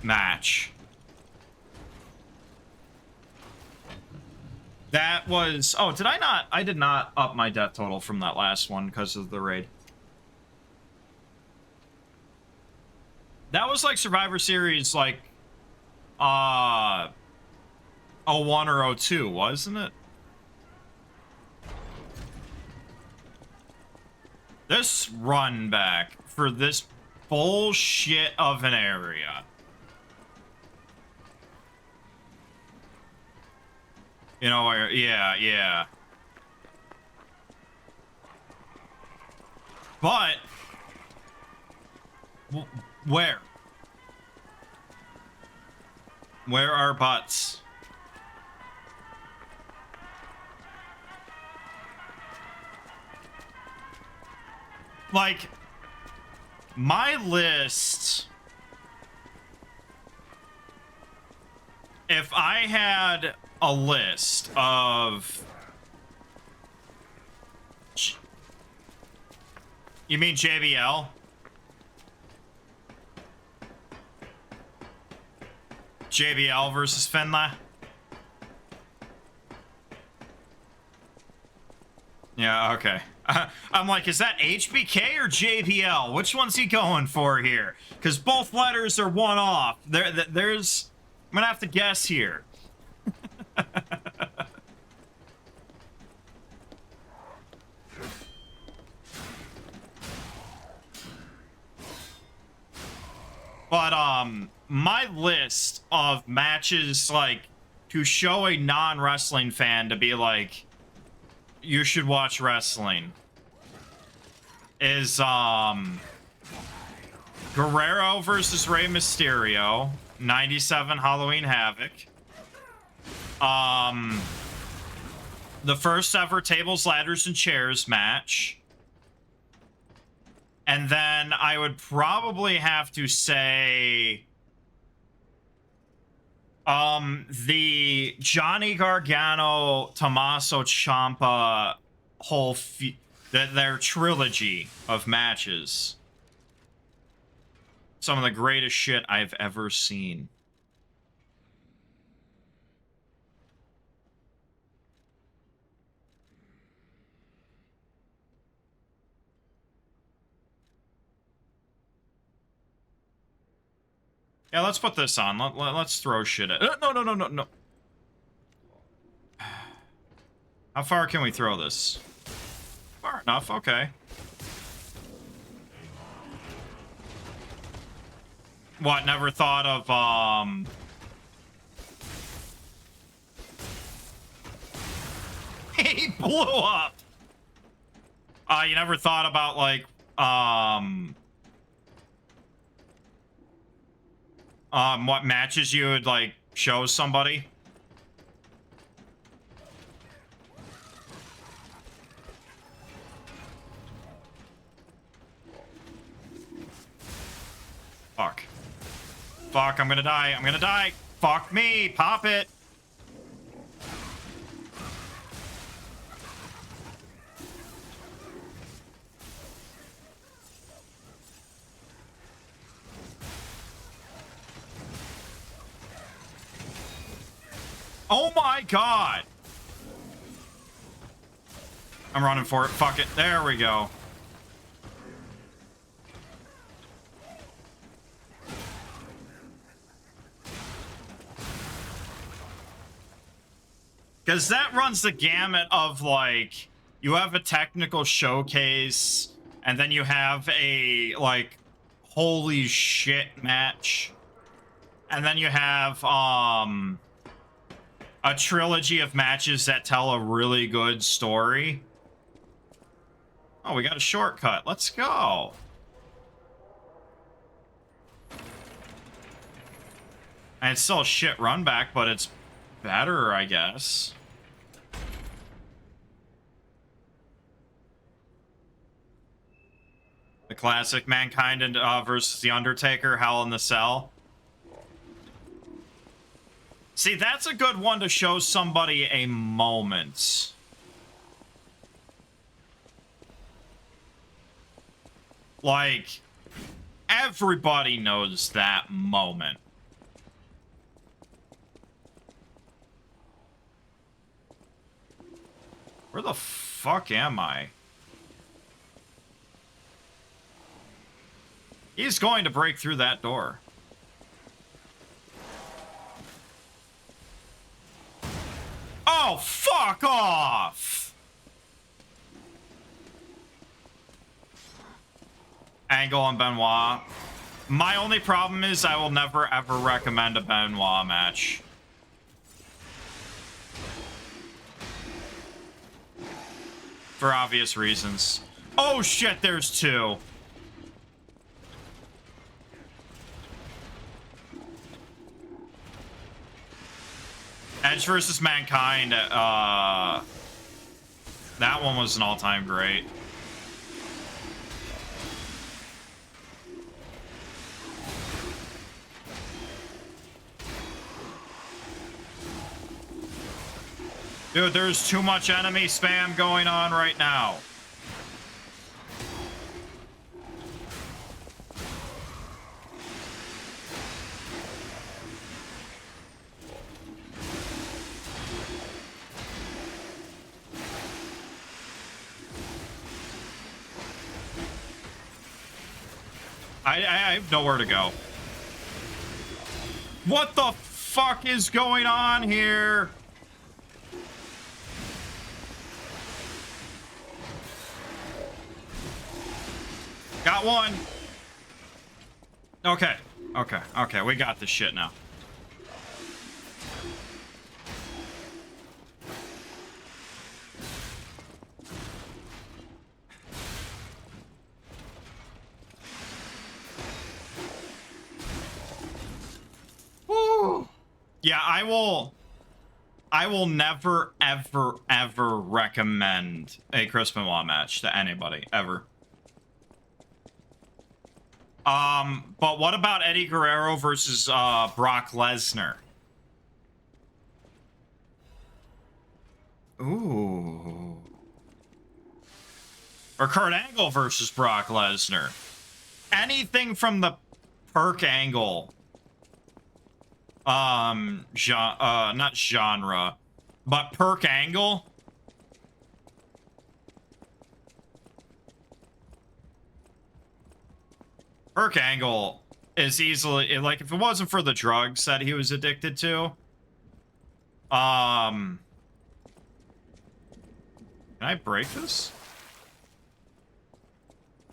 A: match. That was... Oh, did I not? I did not up my death total from that last one because of the raid. That was like Survivor Series, like, 01 or 02, wasn't it? This run back for this bullshit of an area. You know, yeah. But... Where? Where are butts? Like, my list... If I had a list of... You mean JBL? JBL versus Finla? Yeah, okay. I'm like, is that HBK or JBL? Which one's he going for here? Because both letters are one off. There's... I'm gonna have to guess here. But, my list of matches, like, to show a non-wrestling fan to be like, you should watch wrestling, is, Guerrero versus Rey Mysterio, 97 Halloween Havoc. The first ever tables, ladders, and chairs match. And then I would probably have to say... the Johnny Gargano, Tommaso Ciampa whole... their trilogy of matches. Some of the greatest shit I've ever seen. Yeah, let's put this on. Let's throw shit at... No. How far can we throw this? Far enough, okay. What, never thought of, He blew up! You never thought about, like, what matches you would, like, show somebody? Fuck. Fuck, I'm gonna die. I'm gonna die. Fuck me. Pop it. Oh my god! I'm running for it. Fuck it. There we go. Because that runs the gamut of, like, you have a technical showcase, and then you have a, like, holy shit match. And then you have, a trilogy of matches that tell a really good story. Oh, we got a shortcut. Let's go. And it's still a shit run back, but it's better, I guess. The classic Mankind and versus The Undertaker, Hell in the Cell. See, that's a good one to show somebody a moment. Like, everybody knows that moment. Where the fuck am I? He's going to break through that door. Oh, fuck off! Angle and Benoit. My only problem is I will never ever recommend a Benoit match. For obvious reasons. Oh shit, there's two. Edge versus Mankind, that one was an all-time great. Dude, there's too much enemy spam going on right now. I have nowhere to go. What the fuck is going on here? Got one. Okay. Okay, we got this shit now. Woo. Yeah, I will never, ever recommend a Chris Benoit match to anybody, ever. But what about Eddie Guerrero versus Brock Lesnar? Ooh. Or Kurt Angle versus Brock Lesnar. Anything from the Perk Angle. Not genre, but Perk Angle. Perk Angle is easily, like, if it wasn't for the drugs that he was addicted to, can I break this?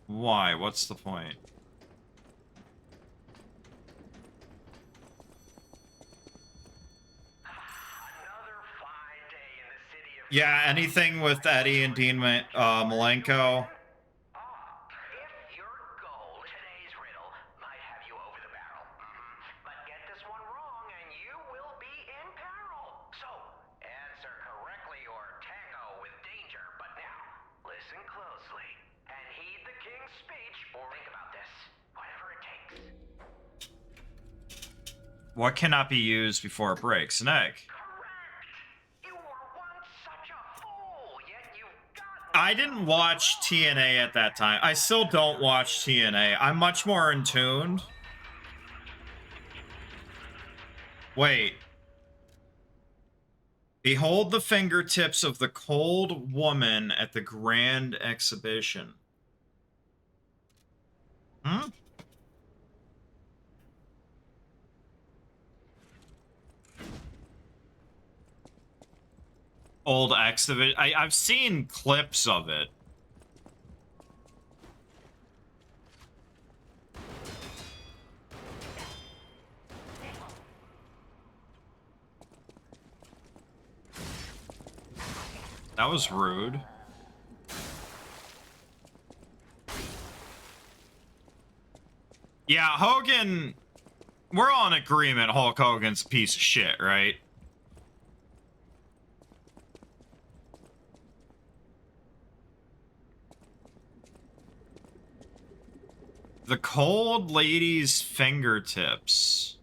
A: Why? What's the point? Yeah, anything with Eddie and Dean Malenko. What cannot be used before it breaks? An egg. I didn't watch TNA at that time. I still don't watch TNA. I'm much more in tuned. Wait. Behold the fingertips of the cold woman at the grand exhibition. Hmm? Old exhibit. I've seen clips of it. That was rude. Yeah, Hogan, we're all in agreement Hulk Hogan's a piece of shit, right? The cold lady's fingertips.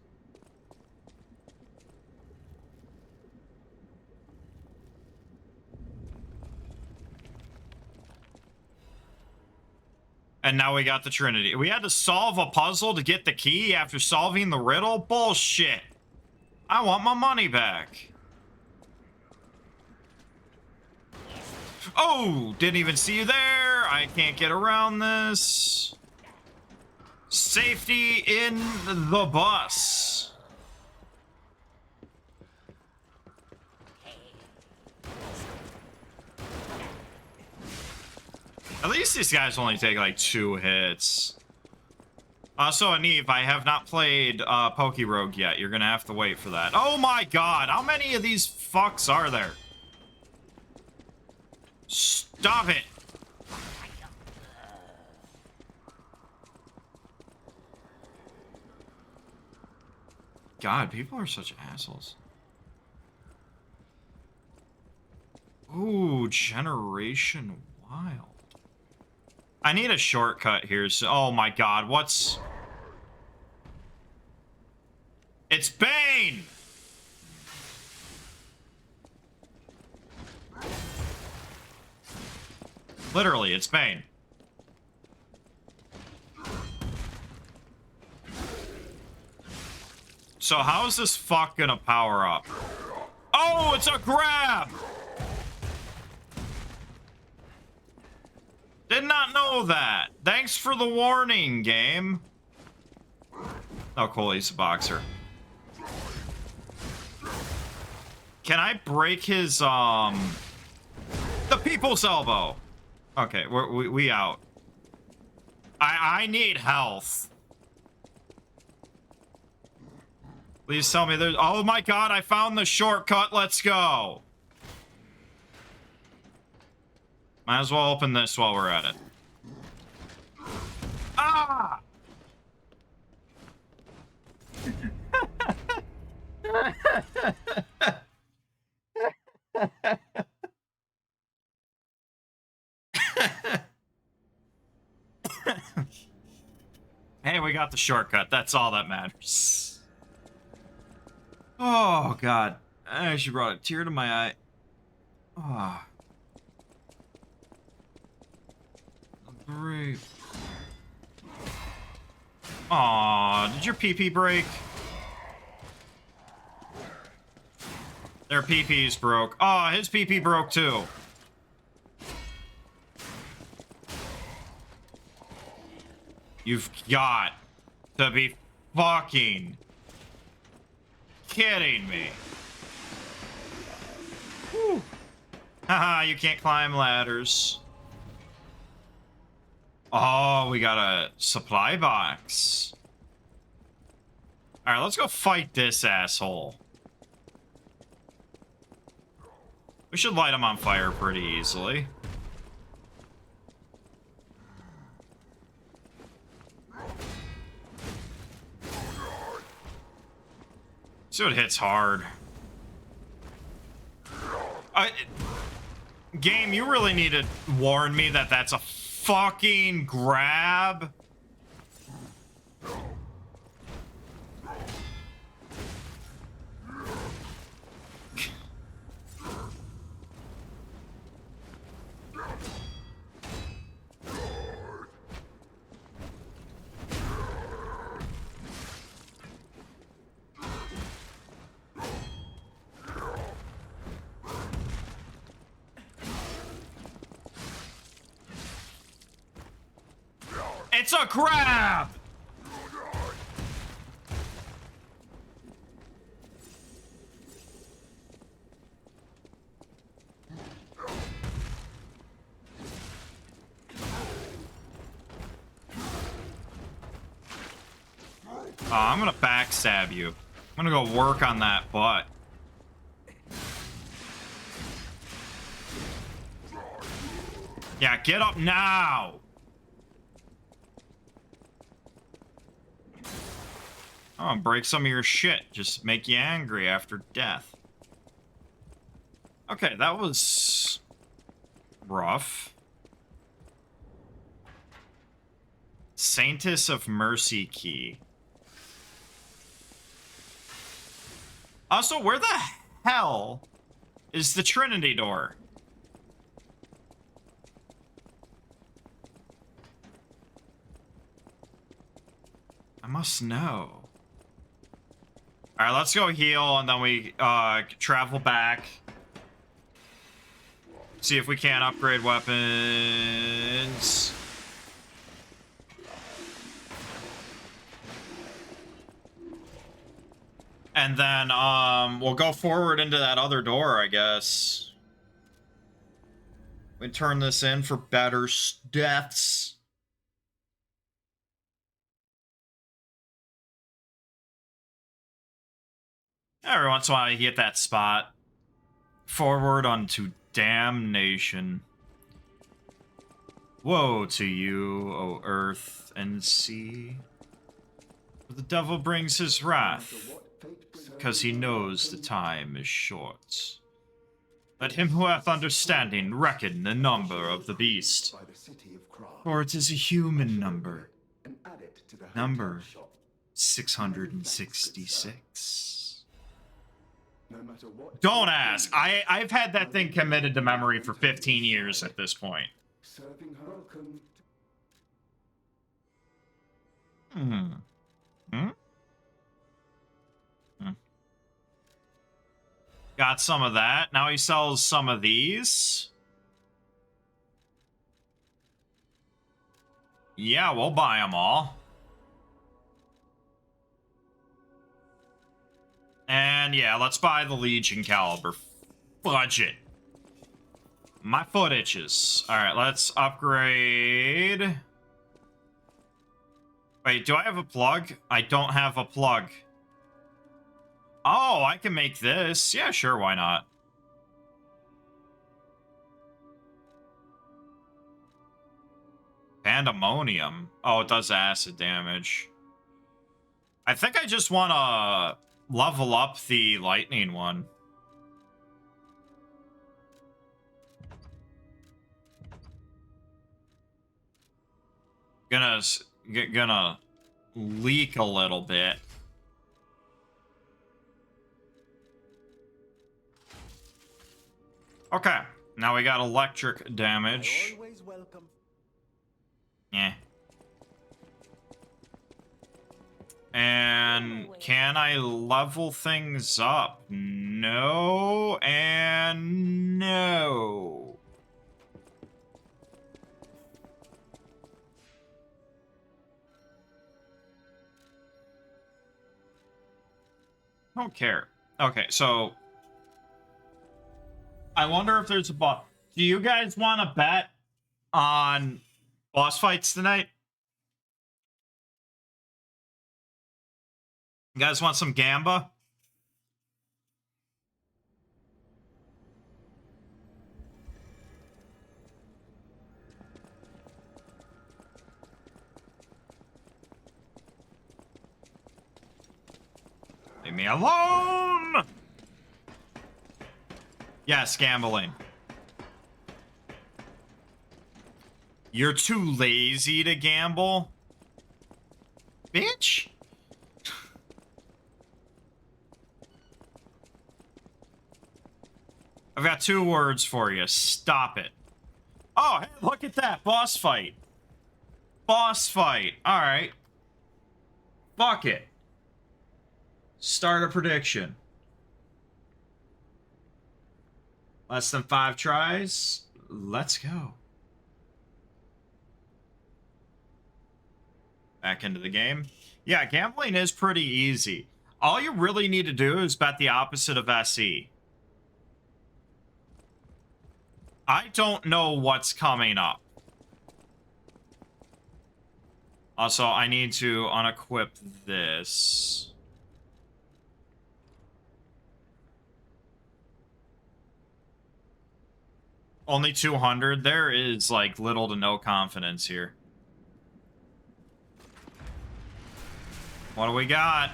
A: And now we got the Trinity. We had to solve a puzzle to get the key after solving the riddle? Bullshit. I want my money back. Oh, didn't even see you there. I can't get around this. Safety in the bus. At least these guys only take like 2 hits. So Aneve, I have not played Poke Rogue yet. You're gonna have to wait for that. Oh my god, how many of these fucks are there? Stop it! God, people are such assholes. Ooh, Generation Wild. I need a shortcut here. So, oh my god, what's... It's Bane! Literally, it's Bane. So how is this fuck gonna power up? Oh, it's a grab! Did not know that. Thanks for the warning, game. Oh, cool, he's a boxer. Can I break his, the people's elbow? Okay, we out. I need health. Please tell me there's... Oh my god, I found the shortcut. Let's go. Might as well open this while we're at it. Ah! Hey, we got the shortcut. That's all that matters. Oh, God. I actually brought a tear to my eye. Oh. Great. Aw, did your pee-pee break? Their pee-pees broke. Aw, his pee-pee broke too. You've got to be fucking kidding me. Whew. Haha, you can't climb ladders. Oh, we got a supply box. Alright, let's go fight this asshole. We should light him on fire pretty easily. So it hits hard. Game, you really need to warn me that that's a fucking grab. It's a grab! I'm gonna backstab you. I'm gonna go work on that butt. Yeah, get up now! Oh, break some of your shit. Just make you angry after death. Okay, that was rough. Saintess of Mercy key. Also, where the hell is the Trinity door? I must know. All right, let's go heal, and then we travel back See if we can upgrade weapons. And then, we'll go forward into that other door, I guess. We turn this in for better deaths. Every once in a while, you get that spot. Forward unto damnation. Woe to you, O earth and sea. For the devil brings his wrath, because he knows the time is short. Let him who hath understanding reckon the number of the beast, for it is a human number. Number 666. Don't ask. I've had that thing committed to memory for 15 years at this point. Got some of that. Now he sells some of these. Yeah, we'll buy them all. And yeah, let's buy the Legion caliber. Fudge it. My foot itches. Alright, let's upgrade. Wait, do I have a plug? I don't have a plug. Oh, I can make this. Yeah, sure, why not? Pandemonium. Oh, it does acid damage. I think I just want to level up the lightning one. Gonna leak a little bit. Okay, now we got electric damage. Yeah. And can I level things up? No and no. Don't care. Okay, so I wonder if there's a boss. Do you guys want to bet on boss fights tonight? You guys want some gamba? Leave me alone! Yes, gambling. You're too lazy to gamble? Bitch? I've got 2 words for you. Stop it. Oh, hey, look at that. Boss fight. Boss fight. Alright. Fuck it. Start a prediction. Less than 5 tries. Let's go. Back into the game. Yeah, gambling is pretty easy. All you really need to do is bet the opposite of SE. I don't know what's coming up. Also, I need to unequip this. Only 200? There is, like, little to no confidence here. What do we got?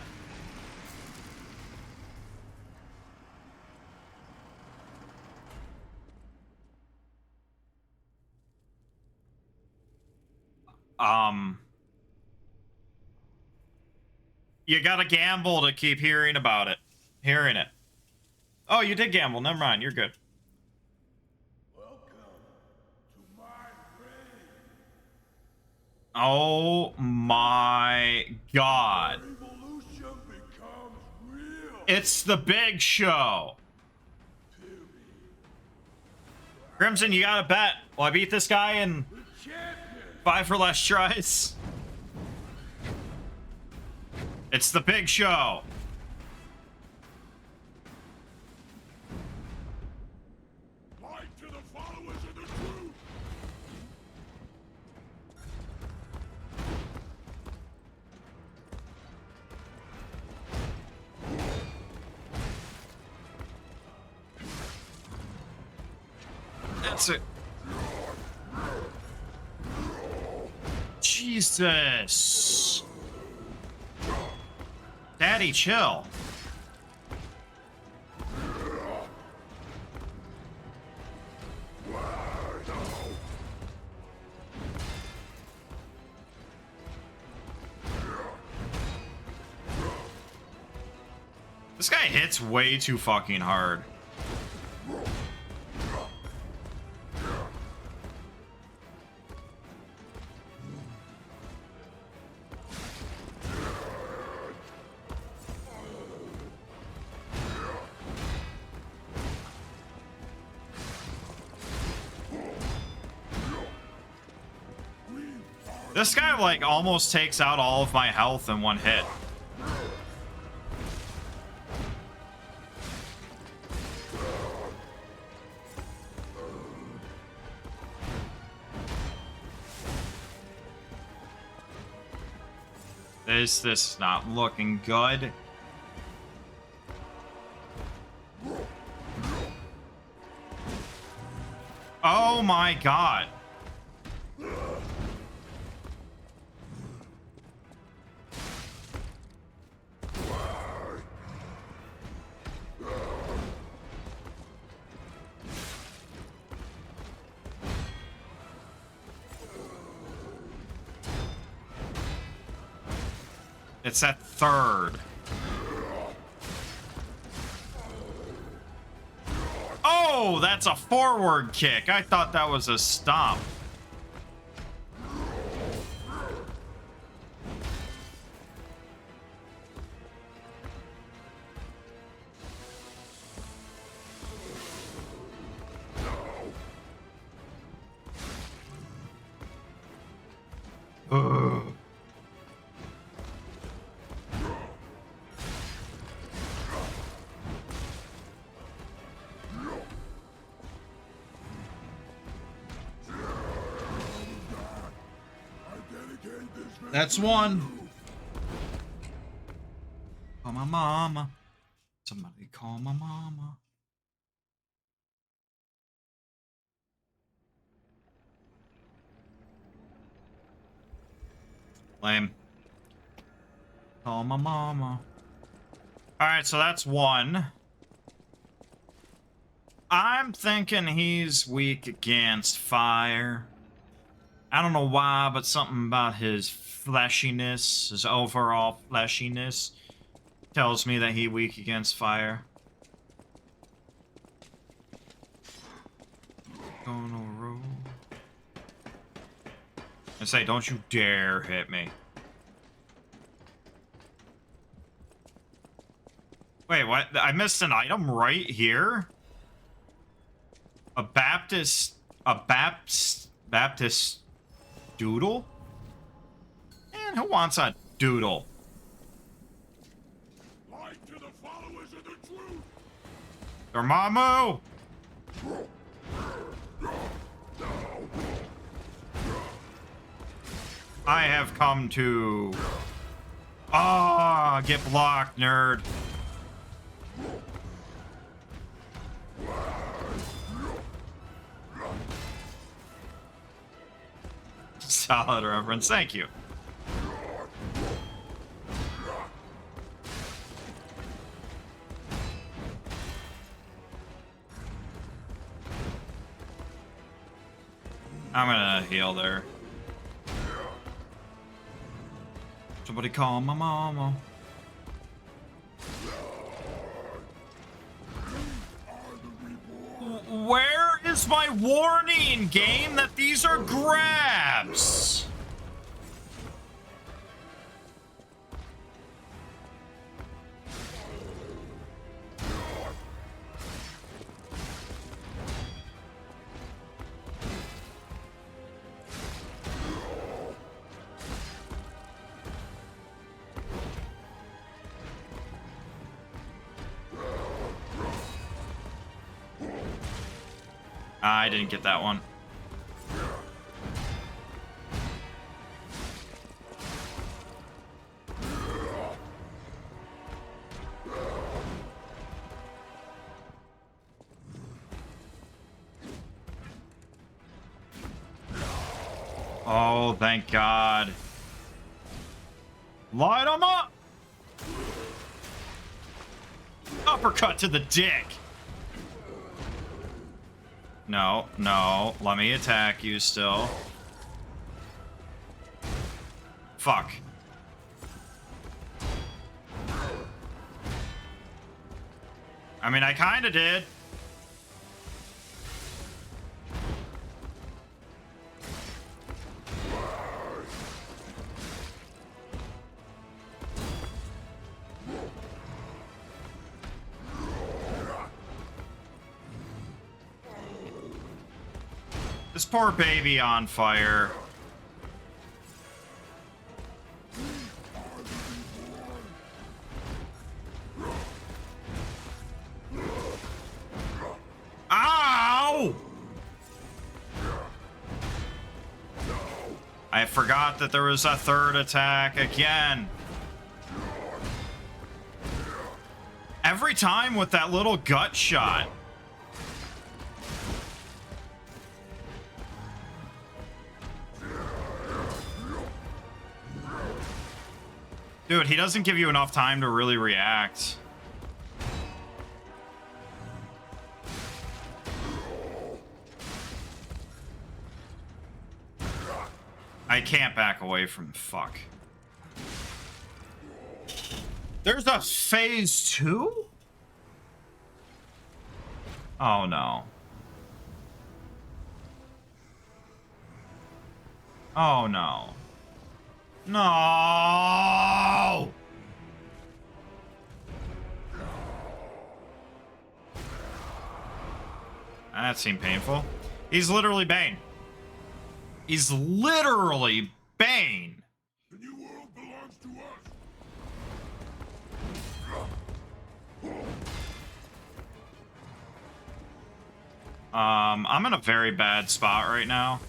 A: You gotta gamble to keep hearing about it. Hearing it. Oh, you did gamble. Never mind. You're good. Oh my god. It's the big show. Crimson, you got a bet. Will I beat this guy in 5 or less tries? It's the big show.
C: Light to the followers of the truth.
A: That's it. Jesus. Daddy, chill. This guy hits way too fucking hard. This guy, like, almost takes out all of my health in one hit. This is not looking good. Oh my god. It's at third. Oh, that's a forward kick. I thought that was a stomp. That's one. Call my mama. Somebody call my mama. Lame. Call my mama. Alright, so that's one. I'm thinking he's weak against fire. I don't know why, but something about his fleshiness, his overall fleshiness, tells me that he's weak against fire. Gonna roll. I say, don't you dare hit me. Wait, what? I missed an item right here? A Baptist doodle? Man, who wants a doodle?
C: Light to the followers of the truth.
A: Dormammu! I have come to... Ah, get blocked, nerd. Solid reference, thank you. I'm gonna heal there. Somebody call my mama. Where is my warning, game, that these are grabs? I didn't get that one. Oh, thank God. Light him up! Uppercut to the dick! No, no. Let me attack you still. Fuck. I mean, I kinda did. This poor baby on fire. Ow! I forgot that there was a third attack again. Every time with that little gut shot. Dude, he doesn't give you enough time to really react. I can't back away from fuck. There's a phase 2? Oh no. Oh no. No! That seemed painful. He's literally Bane. He's literally Bane.
C: The new world belongs to us.
A: I'm in a very bad spot right now.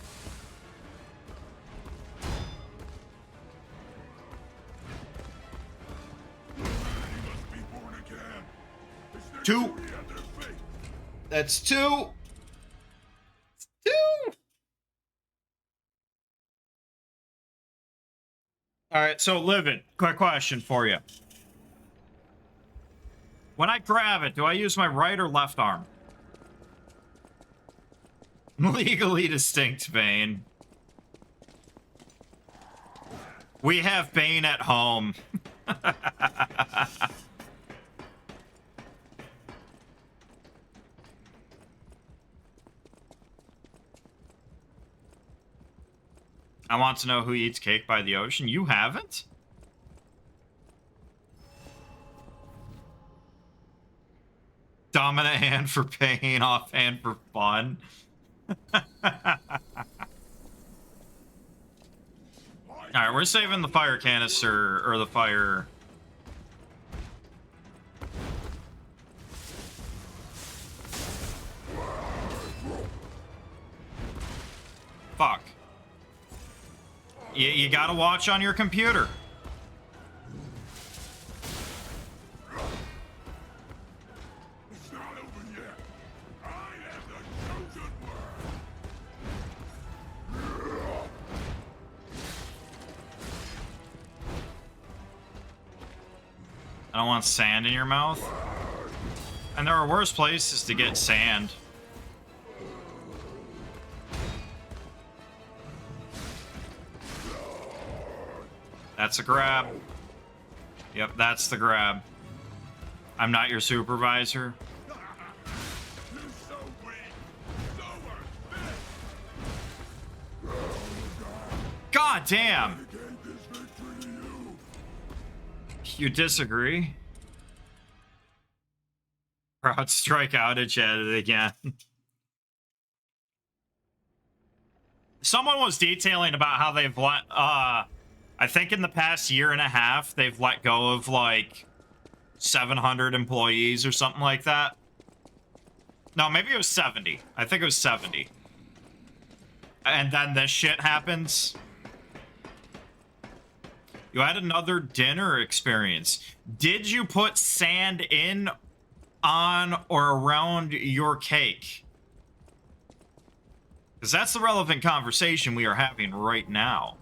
A: Two. That's two. Two. All right, so Livid, quick question for you. When I grab it, do I use my right or left arm? Legally distinct, Bane. We have Bane at home. I want to know who eats cake by the ocean. You haven't? Dominant hand for pain, off hand for fun. Alright, we're saving the fire canister, or the fire... Fuck. You gotta watch on your computer.
C: It's not over yet. I am the chosen one.
A: I don't want sand in your mouth. And there are worse places to get sand. That's a grab. Yep, that's the grab. I'm not your supervisor. God damn! You disagree? Proud strike outage at it again. Someone was detailing about how they've let, I think in the past year and a half, they've let go of like 700 employees or something like that. No, maybe it was 70. I think it was 70. And then this shit happens. You had another dinner experience. Did you put sand in, on, or around your cake? Because that's the relevant conversation we are having right now.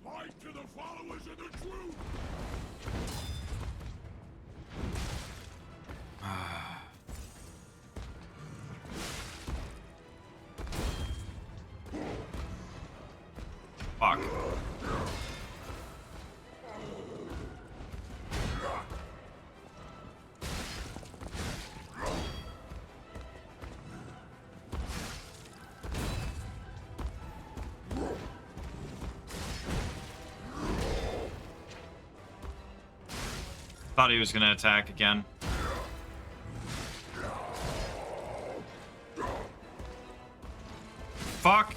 C: Fight to the followers of the truth!
A: Fuck. Thought he was gonna attack again. Fuck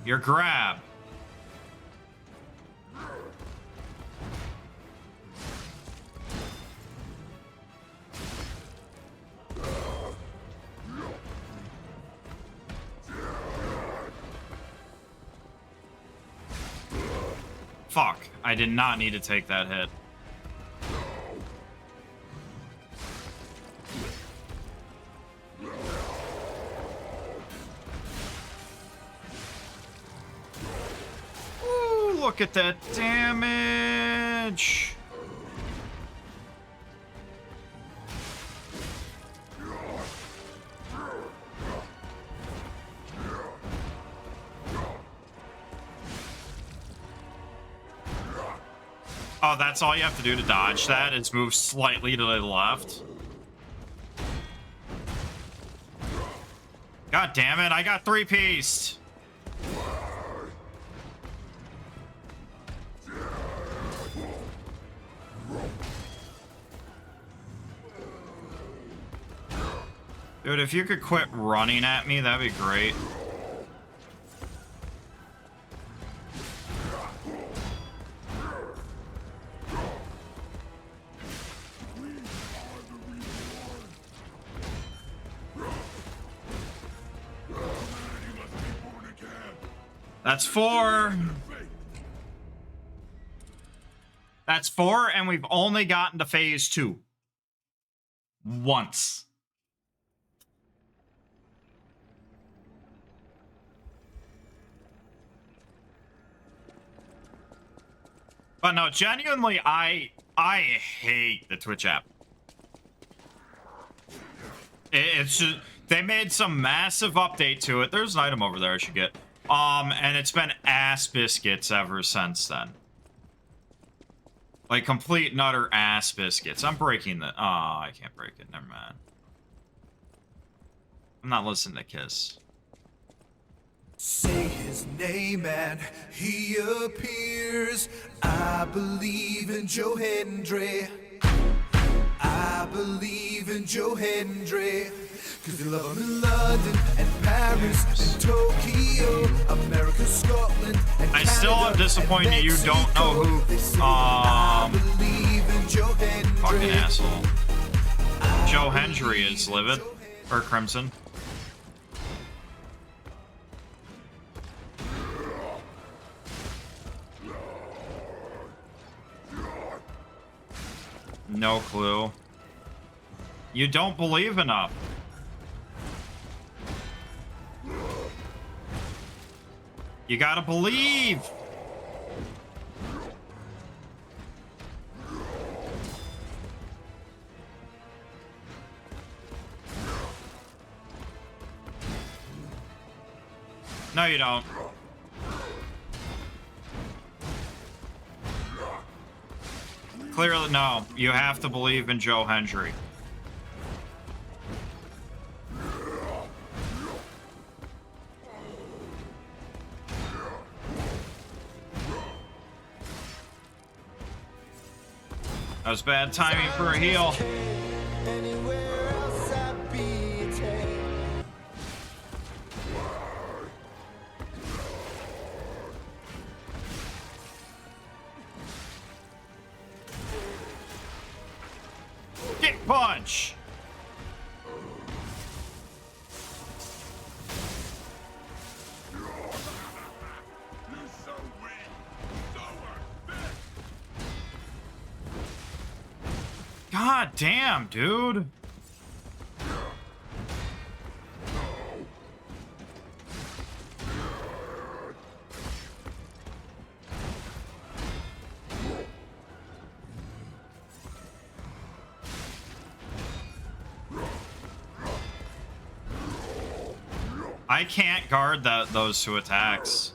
A: your grab. Fuck, I did not need to take that hit. Ooh, look at that damage. Oh, that's all you have to do to dodge that, is move slightly to the left. God damn it, I got three-pieced. Dude, if you could quit running at me, that'd be great. That's 4. That's 4, and we've only gotten to phase 2. Once. But no, genuinely, I hate the Twitch app. It's just, they made some massive update to it. There's an item over there I should get. And it's been ass biscuits ever since then. Like, complete and utter ass biscuits. I'm breaking the... Oh, I can't break it. Never mind. I'm not listening to Kiss.
K: Say his name and he appears. I believe in Joe Hendry. I believe in Joe Hendry. Cause they love him in London and Paris and Tokyo, America, Scotland, and
A: I still am disappointed you don't know who fucking asshole Joe Hendry is, Livid or Crimson. No clue. You don't believe enough. You gotta believe. No, you don't. Clearly, no. You have to believe in Joe Hendry. That was bad timing for a heal. Kick punch! God damn, dude. I can't guard those two attacks.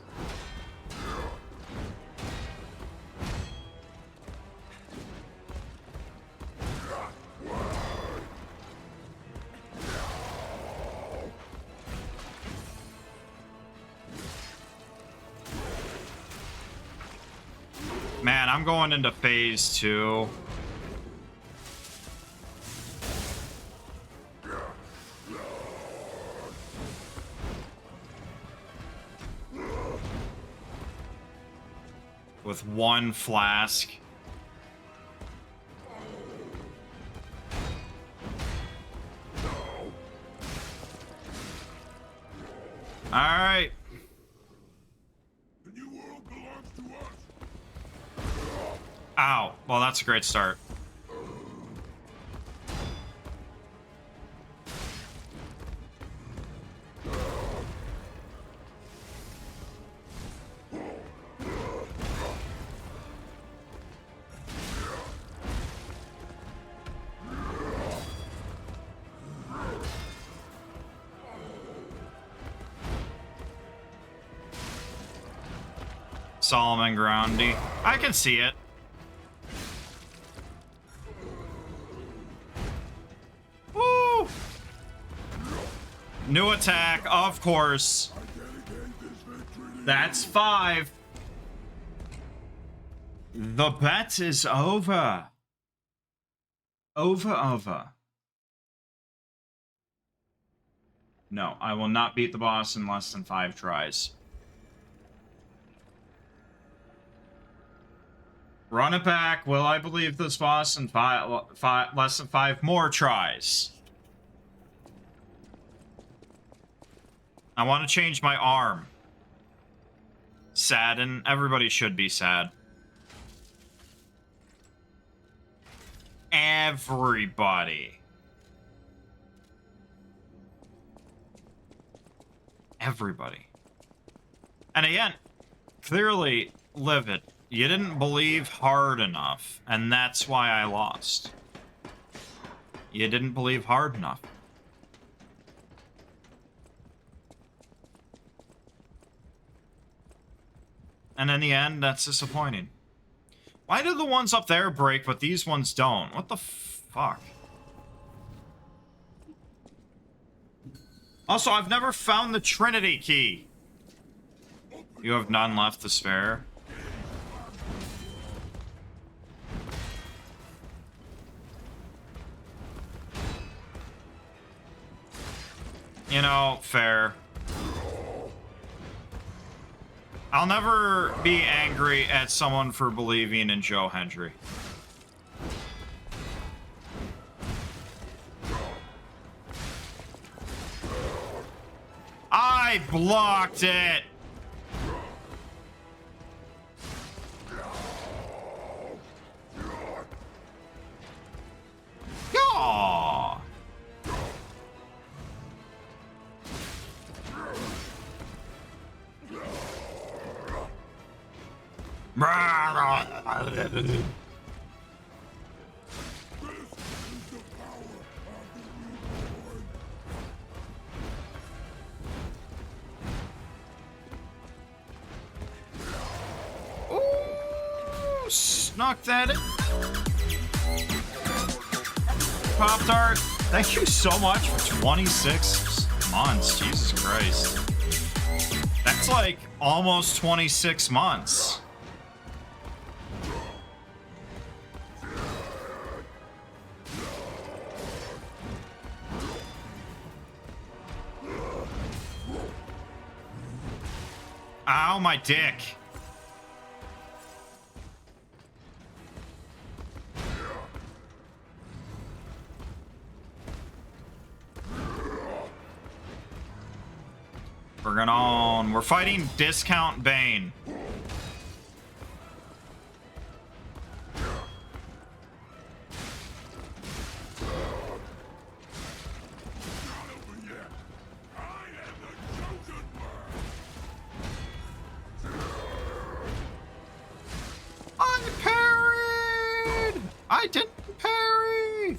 A: Man, I'm going into phase 2. With one flask. All right. Ow. Well, that's a great start. Solomon Groundy. I can see it. Woo! New attack, of course. That's 5. The bet is over. Over. No, I will not beat the boss in less than 5 tries. Run it back. Will I believe this boss in less than 5 more tries? I want to change my arm. Sad, and everybody should be sad. Everybody. Everybody. And again, clearly, Livid, you didn't believe hard enough, and that's why I lost. You didn't believe hard enough. And in the end, that's disappointing. Why do the ones up there break, but these ones don't? What the fuck? Also, I've never found the Trinity key. You have none left to spare. You know, fair. I'll never be angry at someone for believing in Joe Hendry. I blocked it! Yaw! Ooh, snuck that in. Pop-Tart, thank you so much for 26 months. Jesus Christ. That's like almost 26 months. Ow, my dick. Bring it on. We're fighting Discount Bane. I parried! I didn't parry!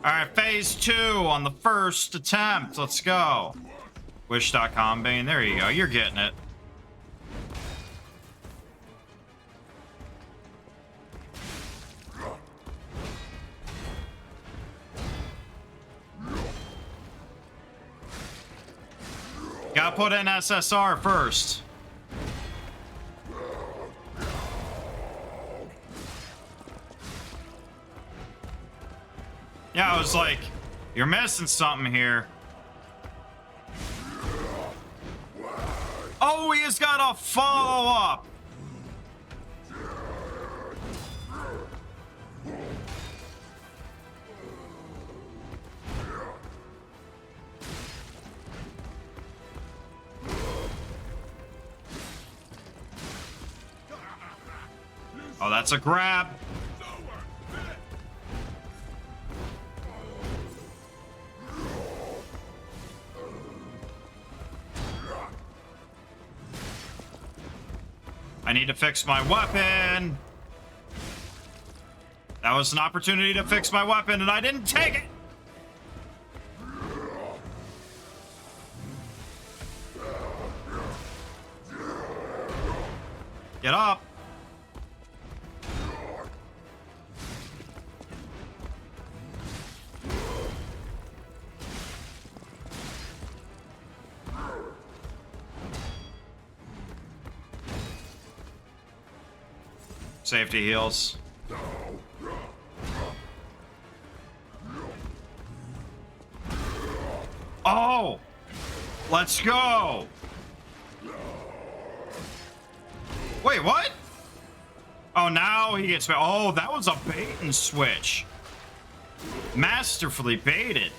A: Alright, phase 2 on the first attempt. Let's go. Wish.com, Bane. There you go. You're getting it. Gotta put in SSR first. Yeah, I was like, you're missing something here. Oh, he has got a follow-up. Oh, that's a grab. I need to fix my weapon. That was an opportunity to fix my weapon, and I didn't take it. Get up. Safety heals. Oh! Let's go! Wait, what? Oh, now he gets... Oh, that was a bait and switch. Masterfully baited.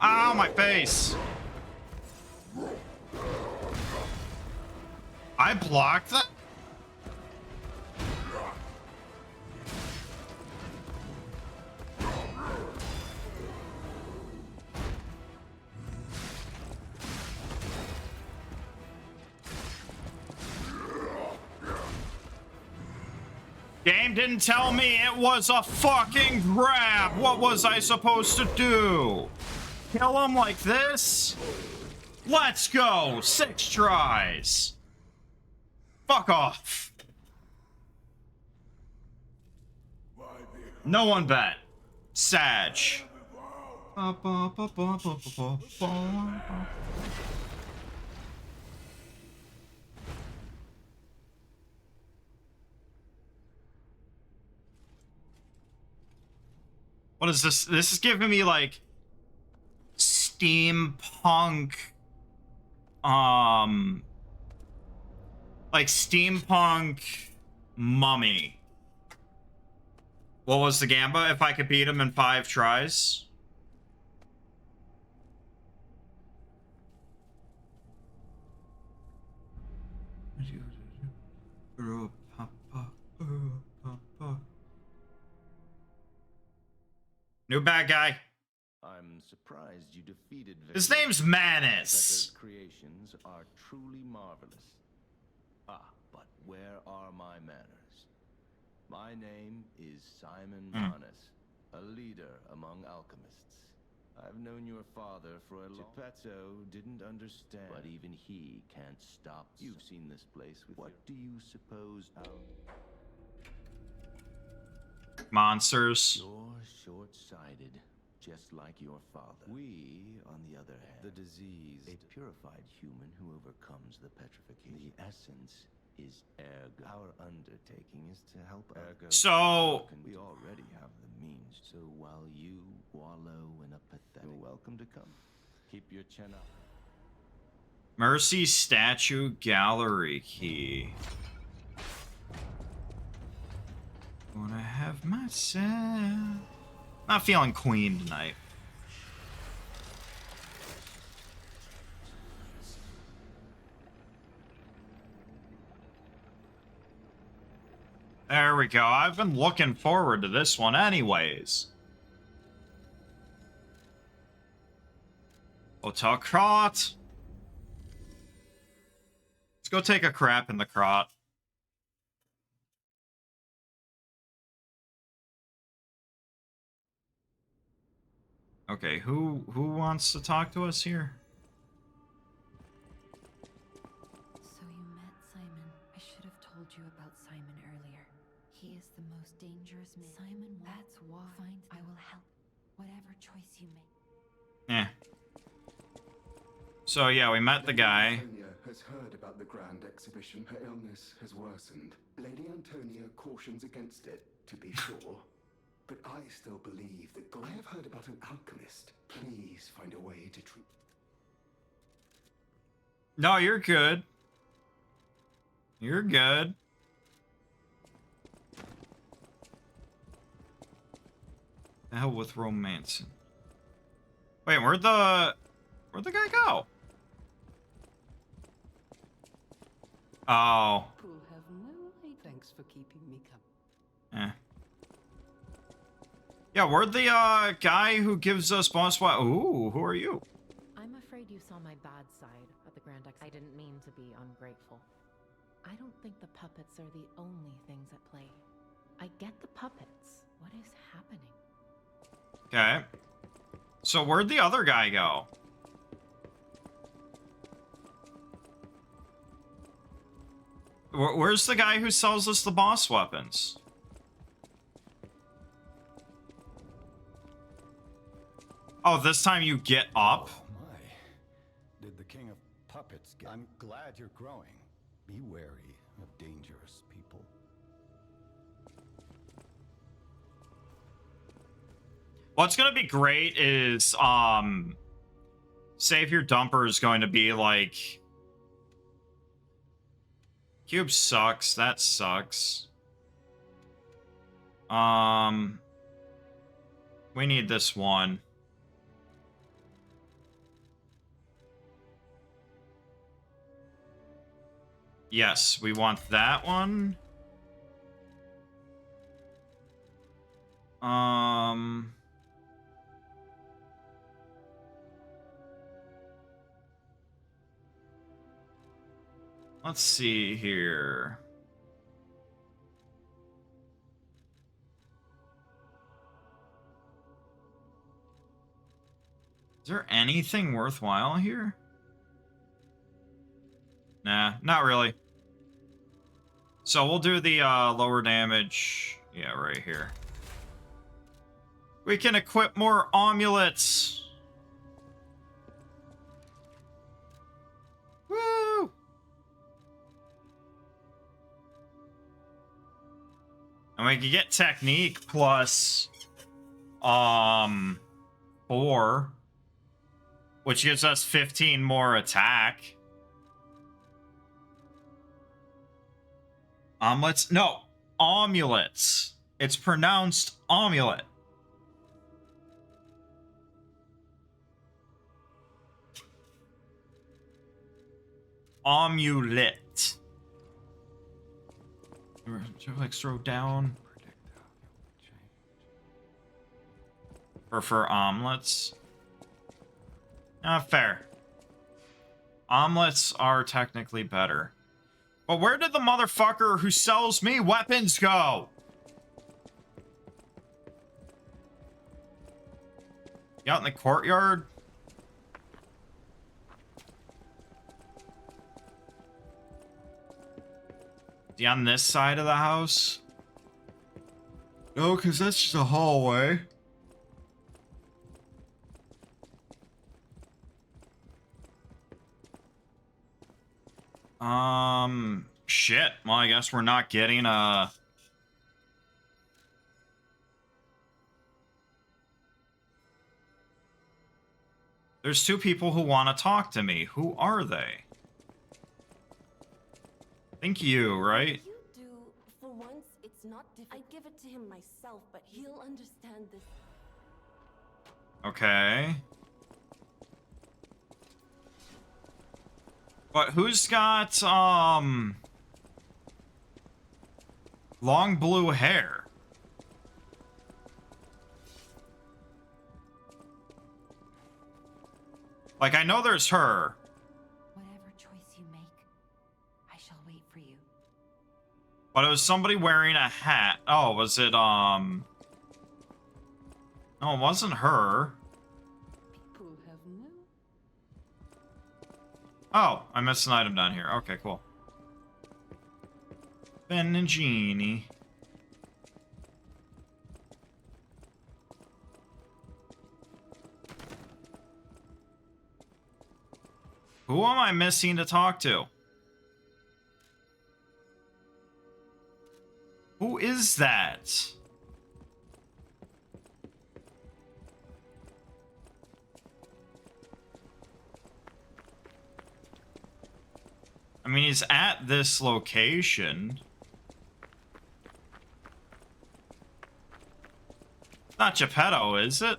A: Ow, my face! I blocked that? Game didn't tell me it was a fucking grab. What was I supposed to do? Kill him like this? Let's go. 6 tries. Fuck off. No one bet. Sag. What is this? This is giving me like steampunk, like steampunk mummy. What was the gamba? If I could beat him in 5 tries. New bad guy.
E: I'm surprised you defeated
A: His
E: Victor.
A: name's Manus.
E: Veter's creations are truly marvelous. Ah, but where are my manners? My name is Simon Manus, a leader among alchemists.
L: I've known your father for a long... Geppetto didn't understand. But even he can't stop. You've seen this place with... What do you suppose
A: Monsters.
L: You're short-sighted, just like your father. We, on the other hand, the disease, a purified human who overcomes the petrification. The essence is ergo. Our undertaking is to help ergo.
A: So
L: We already have the means. So while you wallow in a pathetic... You're welcome to come. Keep your chin up.
A: Mercy statue gallery key. Wanna have myself. Not feeling queen tonight. There we go. I've been looking forward to this one anyways. Hotel Crot. Let's go take a crap in the crot. Okay, who wants to talk to us here?
B: So you met Simon. I should have told you about Simon earlier. He is the most dangerous man. Simon, that's why. I will help. Whatever choice you make.
A: Eh. So yeah, we met the guy.
M: Antonia has heard about the grand exhibition. Her illness has worsened. Lady Antonia cautions against it, to be sure. But I still believe that God... I have heard about an alchemist. Please find a way to treat...
A: No, you're good. You're good. The hell with romancing. Wait, where'd the guy go? Oh.
D: Will have no idea. Thanks for keeping me company.
A: Eh. Yeah, where'd the guy who gives us boss what? Ooh, who are you?
J: I'm afraid you saw my bad side at the Grand X. I didn't mean to be ungrateful. I don't think the puppets are the only things at play. I get the puppets. What is happening?
A: Okay. So where'd the other guy go? Where's the guy who sells us the boss weapons? Oh, this time you get up?
E: Oh my. Did the king of puppets get... I'm glad you're growing. Be wary of dangerous people.
A: What's gonna be great is, Save Your Dumper is going to be like... Cube sucks. That sucks. We need this one. Yes, we want that one. Let's see here. Is there anything worthwhile here? Nah, not really. So we'll do the lower damage. Yeah, right here. We can equip more amulets. Woo! And we can get technique plus 4, which gives us 15 more attack. Omelets? No, amulets. It's pronounced amulet. Amulet. Like throw down. Or for omelets. Fair. Omelets are technically better. But where did the motherfucker who sells me weapons go? You out in the courtyard? Is he on this side of the house? No, because that's just a hallway. Shit. Well, I guess we're not getting a... There's two people who want to talk to me. Who are they? I think you, right?
N: You do. For once, it's not difficult. I'd give it to him myself, but he'll understand this.
A: Okay. But who's got, long blue hair? Like, I know there's her.
B: Whatever choice you make, I shall wait for you.
A: But it was somebody wearing a hat. Oh, was it, No, it wasn't her.
D: People have no.
A: Oh, I missed an item down here. Okay, cool. Ben and Jeannie. Who am I missing to talk to? Who is that? I mean, he's at this location. Not Geppetto, is it?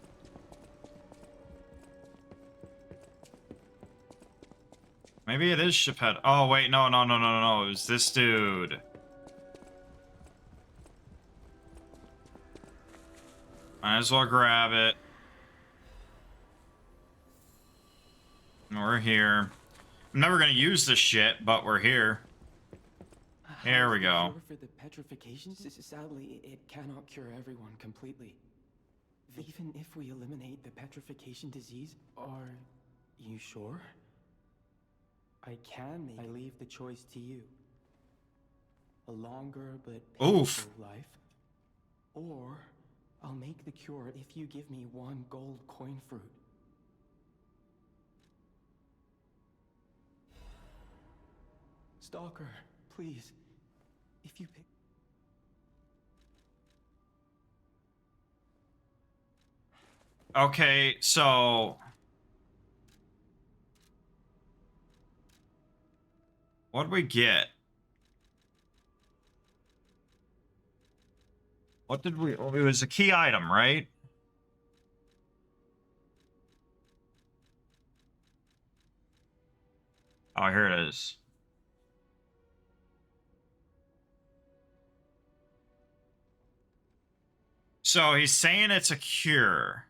A: Maybe it is Geppetto. Oh, wait, no. It was this dude. Might as well grab it. We're here. I'm never gonna use this shit, but we're here. Here we go.
O: For the petrification, sadly, it cannot cure everyone completely. Even if we eliminate the petrification disease, are you sure? I can make. I leave the choice to you. A longer but painful life, or I'll make the cure if you give me one gold coin fruit. Stalker, please, if you pick.
A: Okay, so what'd we get? What did we... It was a key item, right? Oh, here it is. So he's saying it's a cure.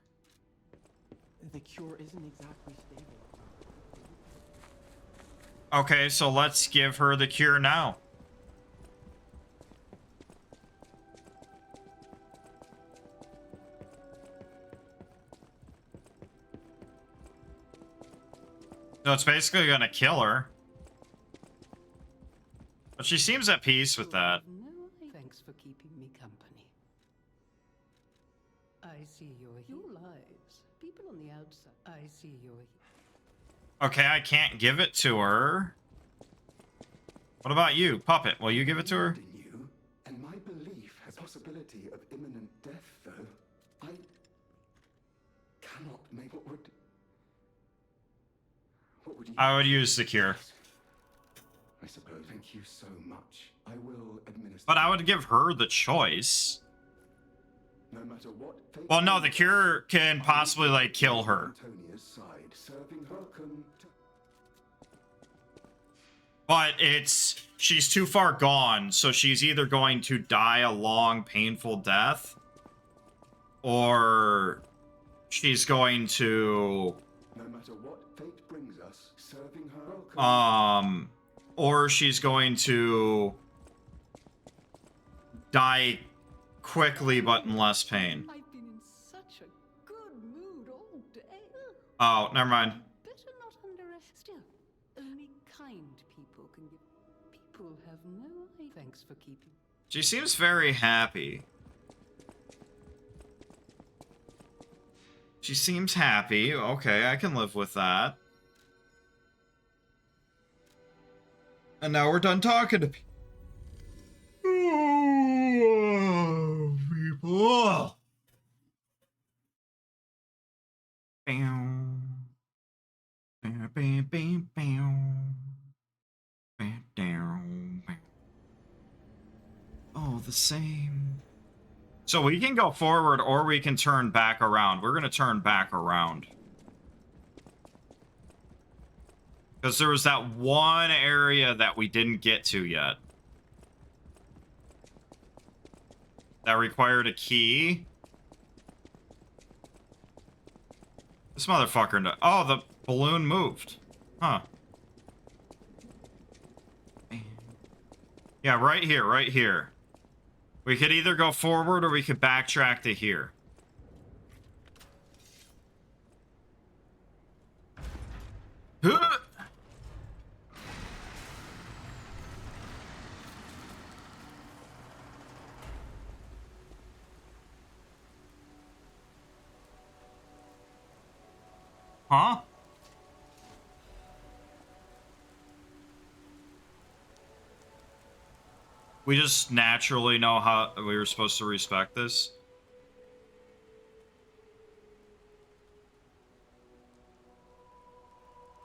O: The cure isn't exactly stable.
A: Okay, so let's give her the cure now. So it's basically gonna kill her. But she seems at peace with that.
D: No, thanks for keeping me company. I see your lives. People on the outside. I see your.
A: Okay, I can't give it to her. What about you, Puppet? Will you give it to her?
M: You, and my belief has possibility of imminent death, though. I cannot make what would you...
A: I would use the cure.
M: I suppose. Thank you so much. I will administer.
A: But I would give her the choice.
M: No matter what.
A: Well, no, the cure can possibly, like, kill her.
M: Antonia's side, serving her
A: But she's too far gone, so she's either going to die a long, painful death, or she's going to,
M: no matter what fate brings us, serving her
A: or she's going to die quickly but in less pain.
D: I've been in such a good mood all
A: Oh, never mind.
D: Better not underestimate. Still, only kind people can give. People have no idea. Thanks for keeping.
A: She seems very happy. She seems happy. Okay, I can live with that. And now we're done talking to people. Bam. Bam, bam, bam, bam. Bam, down, bam. Oh, the same. So we can go forward or we can turn back around. We're going to turn back around. Because there was that one area that we didn't get to yet. That required a key. This motherfucker... Oh, the balloon moved. Huh. Yeah, right here, right here. We could either go forward or we could backtrack to here. Huh? Huh? We just naturally know how we were supposed to respect this.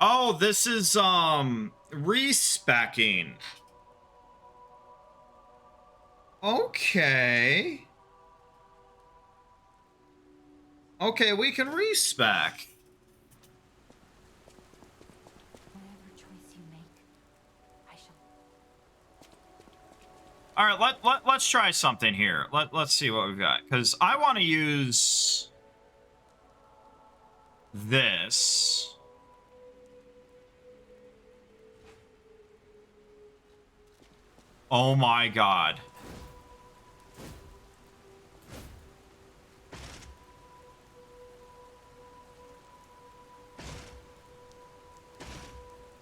A: Oh, this is, respecking. Okay. Okay, we can respec.
B: Whatever choice you make, I shall.
A: All right, let's try something here. Let's see what we've got, because I want to use this. Oh my god.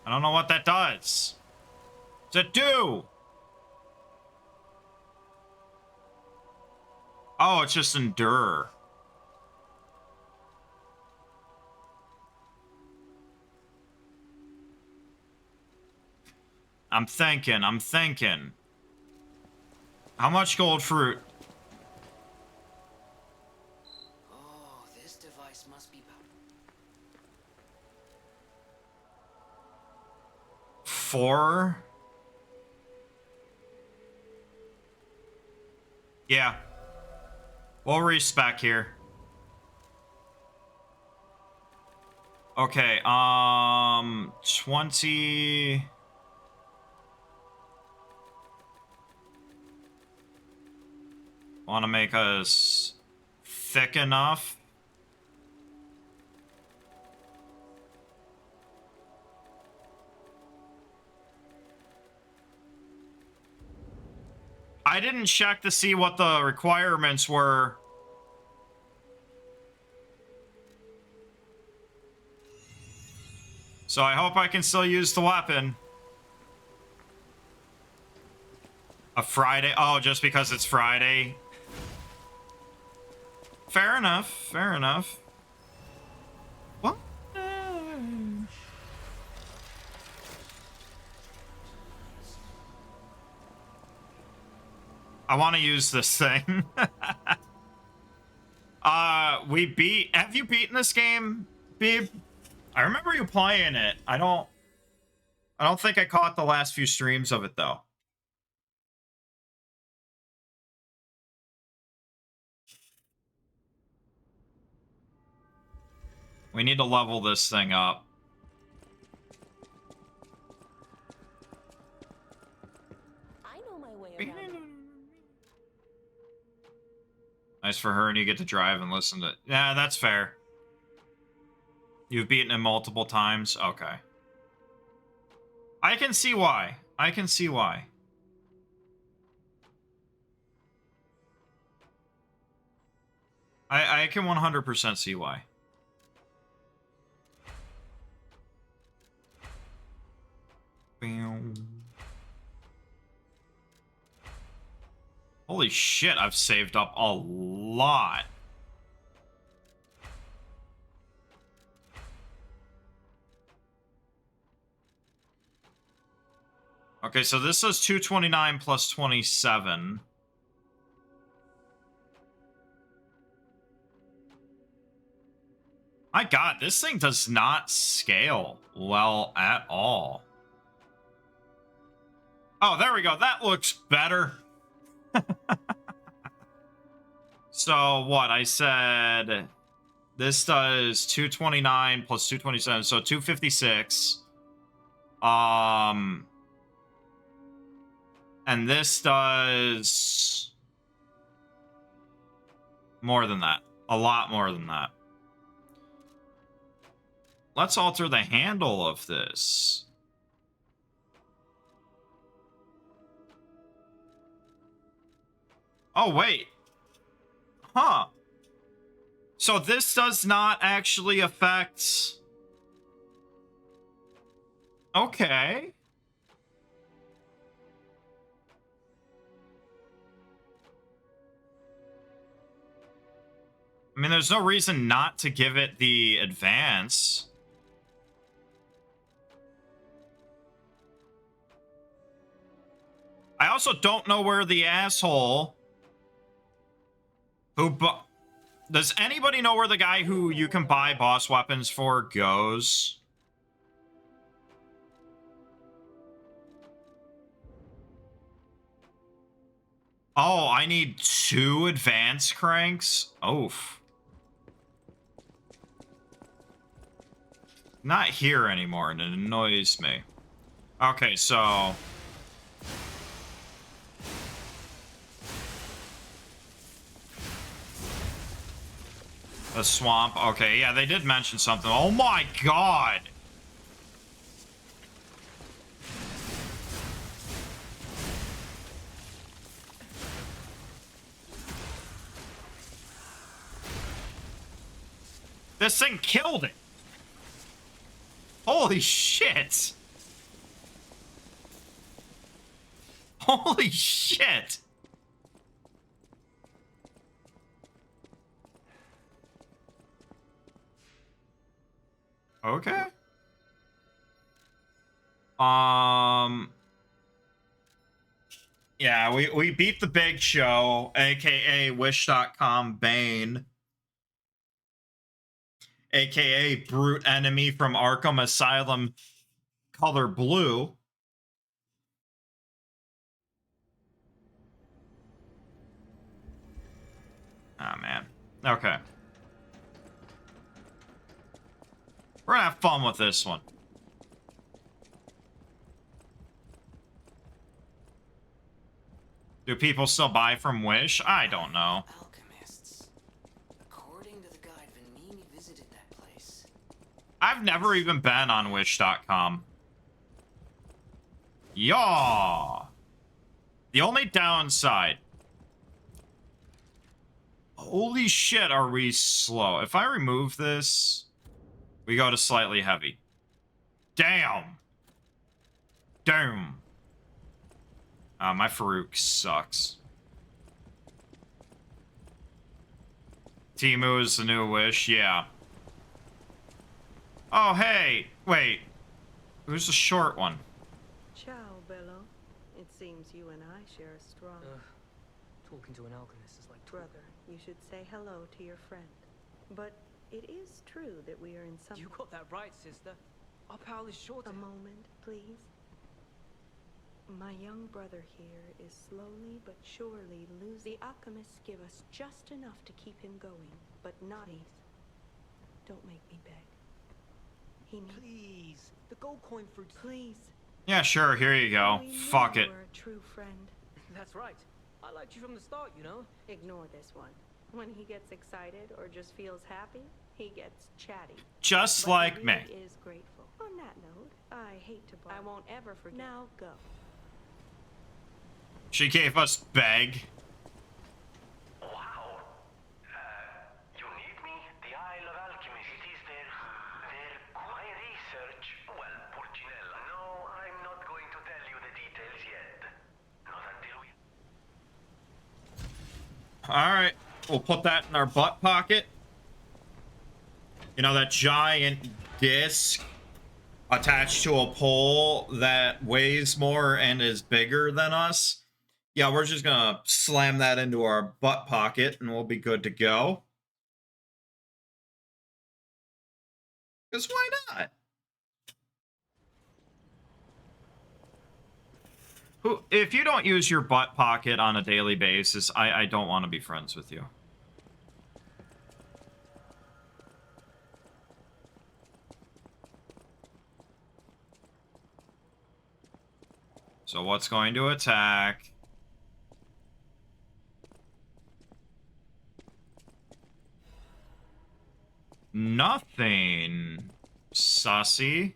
A: I don't know what that does. What's it do? Oh, it's just endure. I'm thinking. How much gold fruit?
F: Oh, this device must be
A: 4? Yeah. We'll respec here. Okay, 20... Want to make us thick enough? I didn't check to see what the requirements were. So I hope I can still use the weapon. A Friday? Oh, just because it's Friday? Fair enough, fair enough. What? I want to use this thing. We beat... Have you beaten this game, Beeb? I remember you playing it. I don't think I caught the last few streams of it, though. We need to level this thing up.
N: I know my way around.
A: Nice for her, and you get to drive and listen to... Yeah, that's fair. You've beaten it multiple times? Okay. I can see why. I can see why. I can 100% see why. Holy shit, I've saved up a lot. Okay, so this says 229 plus 27. My god, this thing does not scale well at all. Oh, there we go. That looks better. So what? I said this does 229 plus 227, so 256. And this does more than that. A lot more than that. Let's alter the handle of this. Oh, wait. Huh. So this does not actually affect... Okay. I mean, there's no reason not to give it the advance. I also don't know where the asshole who... Does anybody know where the guy who you can buy boss weapons for goes? Oh, I need 2 advance cranks? Oof. Not here anymore, and it annoys me. Okay, so... The swamp. Okay, yeah, they did mention something. Oh my god! This thing killed it! Holy shit! Holy shit! Okay. Yeah, we beat the big show, aka Wish.com Bane, aka brute enemy from Arkham Asylum, color blue. Oh man. Okay. We're gonna have fun with this one. Do people still buy from Wish? I don't know.
F: Alchemists. According to the guide, Vanini visited that place.
A: I've never even been on Wish.com. Yaw. The only downside. Holy shit, are we slow? If I remove this, we go to slightly heavy. Damn. Damn. My Farouk sucks. Timu is the new Wish, yeah. Oh, hey. Wait. Who's the short one?
P: Ciao, Bello. It seems you and I share a strong...
Q: Talking to an alchemist is like...
P: Brother, you should say hello to your friend. But it is true that we are in some...
Q: You got that right, sister. Our pal is short.
P: A moment, please. My young brother here is slowly but surely losing. The alchemists give us just enough to keep him going, but not ease. Don't make me beg. He needs...
Q: Please. The gold coin fruit.
P: Please.
A: Yeah, sure. Here you go. Fuck it.
P: You were a true friend.
Q: That's right. I liked you from the start, you know?
P: Ignore this one. When he gets excited or just feels happy, he gets chatty.
A: Just
P: but
A: like
P: he
A: me.
P: really is grateful. On that note, I hate to bother. I won't ever forget. Now go.
A: She gave us beg.
G: Wow. You need me? The Isle of Alchemist. It is their quiet research. Well, Purcinella. No, I'm not going to tell you the details yet. Not until we...
A: Alright. We'll put that in our butt pocket. You know, that giant disc attached to a pole that weighs more and is bigger than us. Yeah, we're just gonna slam that into our butt pocket and we'll be good to go. Because why not? If you don't use your butt pocket on a daily basis, I don't want to be friends with you. So what's going to attack? Nothing. Sussy.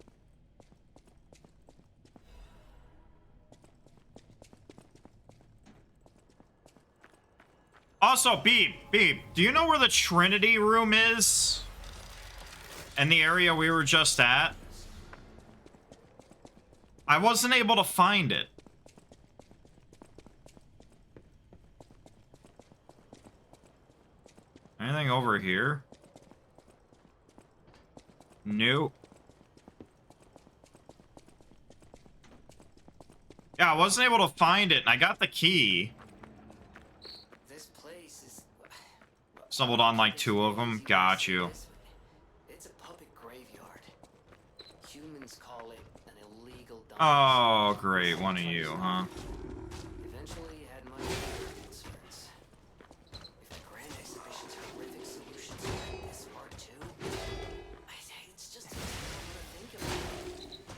A: Also, Beep, do you know where the Trinity room is? In the area we were just at? I wasn't able to find it. Anything over here? Nope. Yeah, I wasn't able to find it, and I got the key.
F: This place is...
A: Stumbled on like 2 of them. Got you.
F: It's a puppet graveyard. Humans call it an illegal dump.
A: Oh, great. One of you, huh?
F: Eventually had much bigger concerns. If the Grand Exhibition's horrific solutions are this far too, it's just something to think about.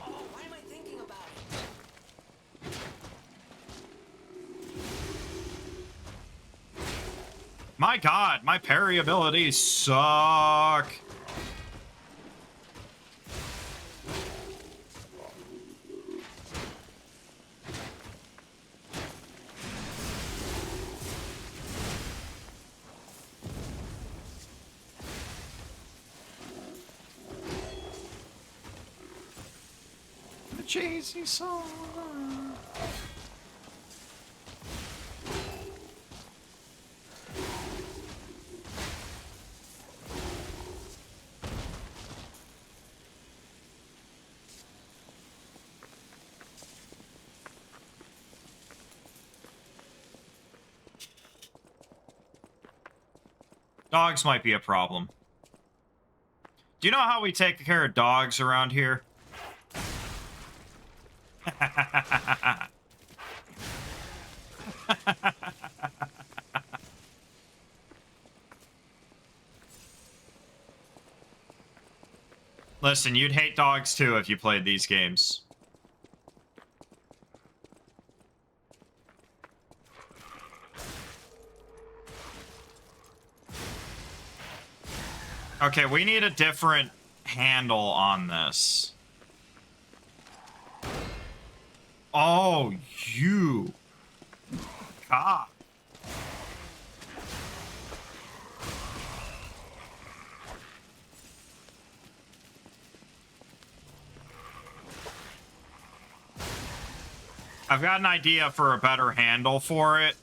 F: Oh, why am I thinking about it?
A: My god, my parry abilities suck. The cheesy song. Dogs might be a problem. Do you know how we take care of dogs around here? Listen, you'd hate dogs too if you played these games. Okay, we need a different handle on this. Oh, you. God. I've got an idea for a better handle for it.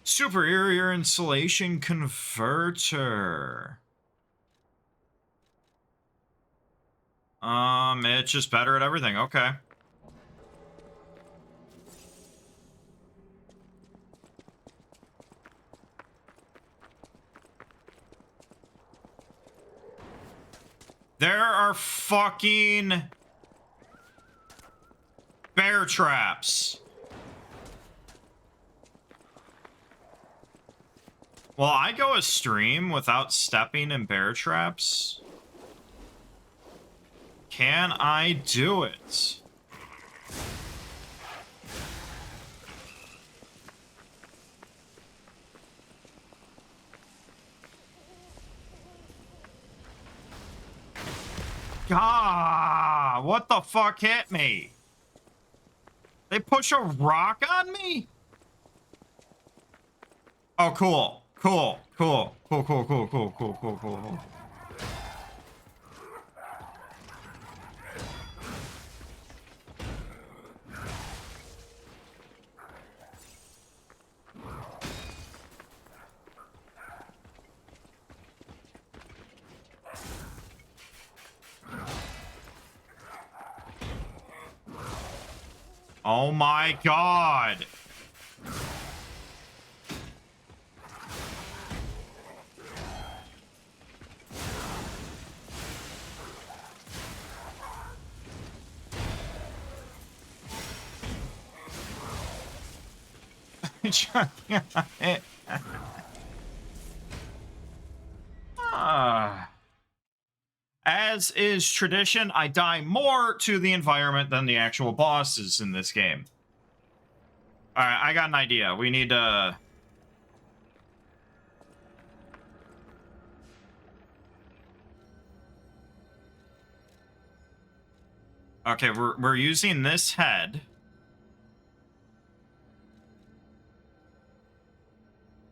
A: Superior insulation converter. It's just better at everything. Okay. There are fucking bear traps. Will I go a stream without stepping in bear traps? Can I do it? God, what the fuck hit me? They push a rock on me? Oh, cool. Cool. Cool. Cool, cool, cool, cool, cool, cool, cool. Oh my god. As is tradition, I die more to the environment than the actual bosses in this game. Alright, I got an idea. We need to... Okay, we're using this head.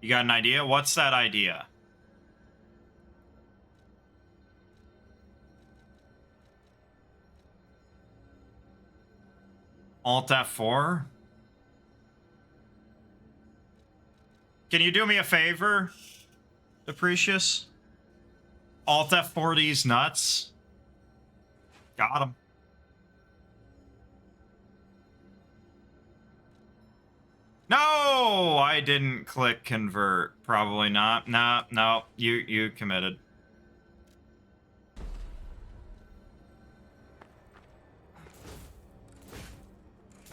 A: You got an idea? What's that idea? Alt F4? Can you do me a favor, Deprecious? Alt F4 these nuts. Got him. No, I didn't click convert. Probably not. Nah, no, you committed.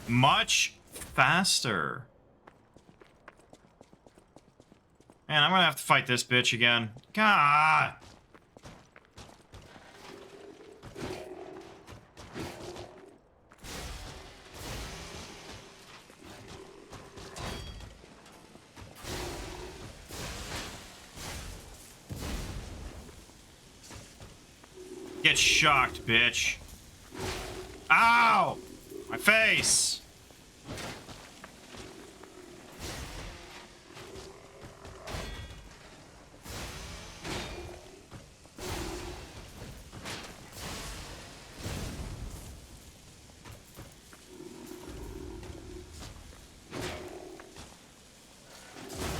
A: Much faster. Man, I'm gonna have to fight this bitch again. God. Get shocked, bitch. Ow! My face!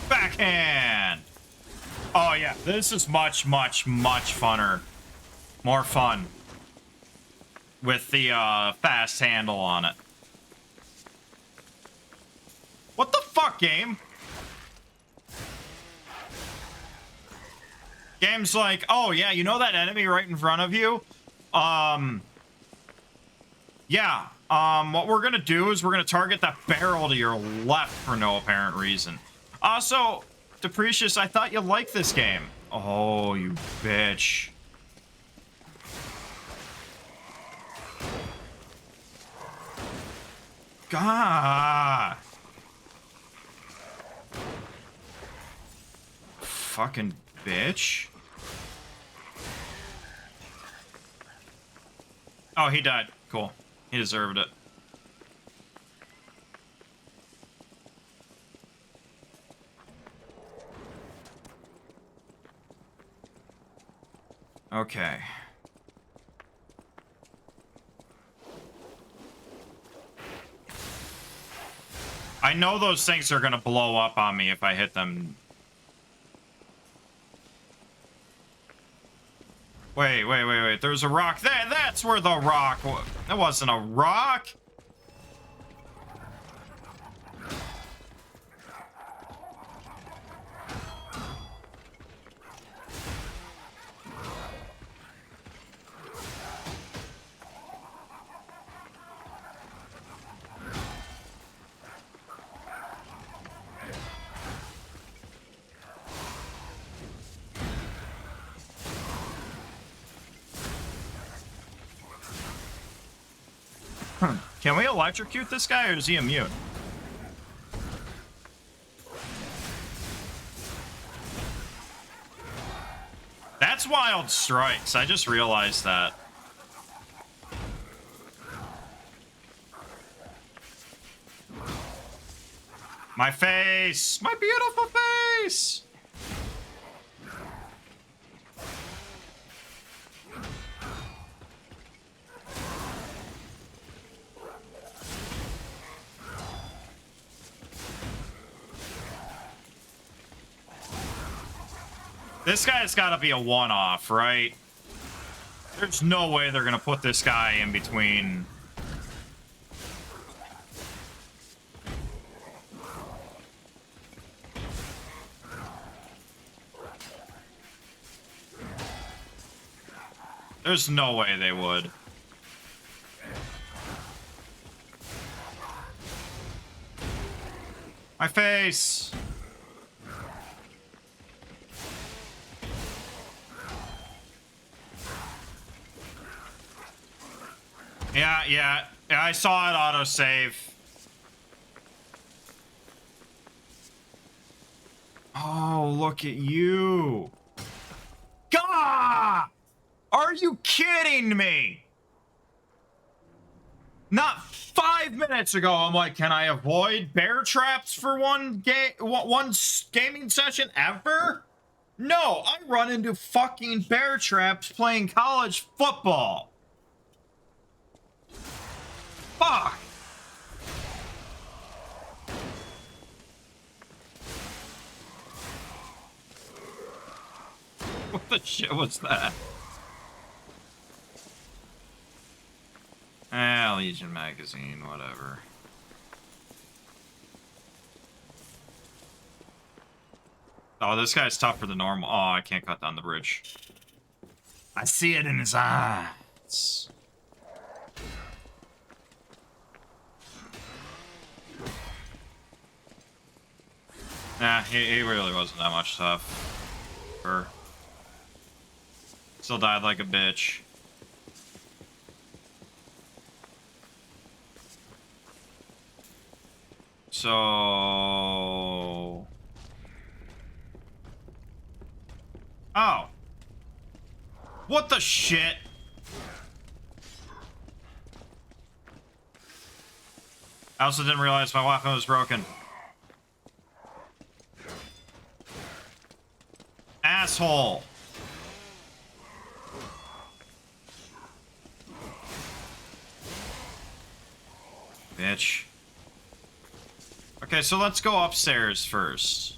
A: Backhand! Oh yeah, this is much funner. More fun. With the fast handle on it. What the fuck, game? Game's like, oh yeah, you know that enemy right in front of you? Yeah. What we're gonna do is we're gonna target that barrel to your left for no apparent reason. Also, Deprecious, I thought you liked this game. Oh, you bitch. God. Fucking bitch. Oh, he died. Cool. He deserved it. Okay. I know those things are gonna blow up on me if I hit them. Wait. There's a rock there. That's where the rock was. That wasn't a rock. Can we electrocute this guy, or is he immune? That's Wild Strikes. I just realized that. My face! My beautiful face! This guy's got to be a one-off, right? There's no way they're going to put this guy in between. There's no way they would. My face! Yeah, I saw it autosave. Oh, look at you. Gah! Are you kidding me? Not 5 minutes ago, I'm like, can I avoid bear traps for one gaming session ever? No, I run into fucking bear traps playing college football. Fuck! What the shit was that? Legion magazine, whatever. Oh, this guy's tougher than normal. Oh, I can't cut down the bridge. I see it in his eyes. Nah, he really wasn't that much tough. Still died like a bitch. So... Oh. What the shit? I also didn't realize my weapon was broken. Asshole. Bitch. Okay, so let's go upstairs first.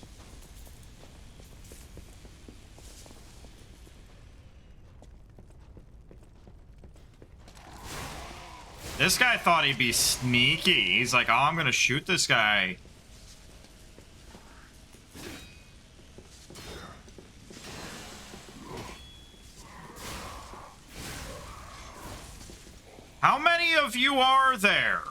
A: This guy thought he'd be sneaky. He's like, oh, I'm gonna shoot this guy. How many of you are there?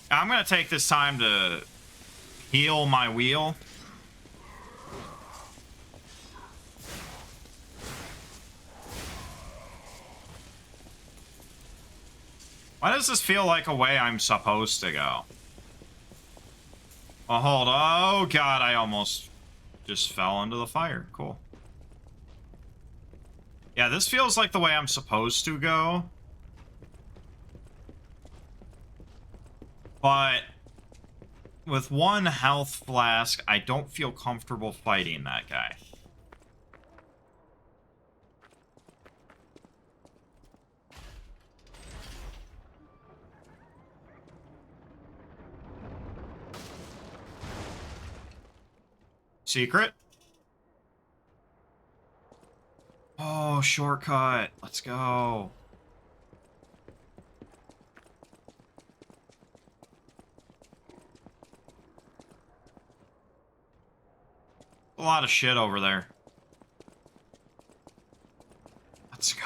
A: I'm gonna take this time to heal my wheel. Why does this feel like a way I'm supposed to go? Oh, hold on. Oh, God, I almost just fell into the fire. Cool. Yeah, this feels like the way I'm supposed to go. But with one health flask, I don't feel comfortable fighting that guy. Secret? Oh, shortcut. Let's go. A lot of shit over there. Let's go.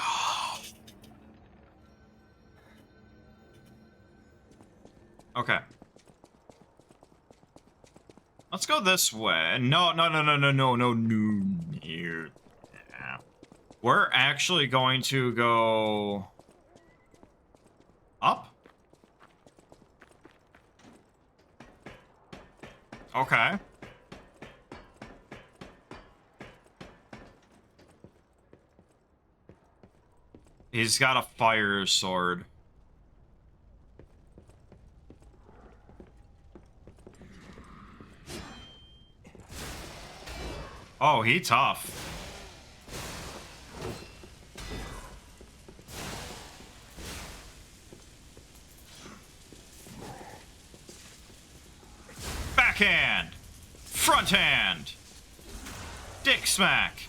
A: Okay. Let's go this way. No. Here. Yeah. We're actually going to go up. Okay. He's got a fire sword. Oh, he tough. Backhand. Front hand. Dick smack.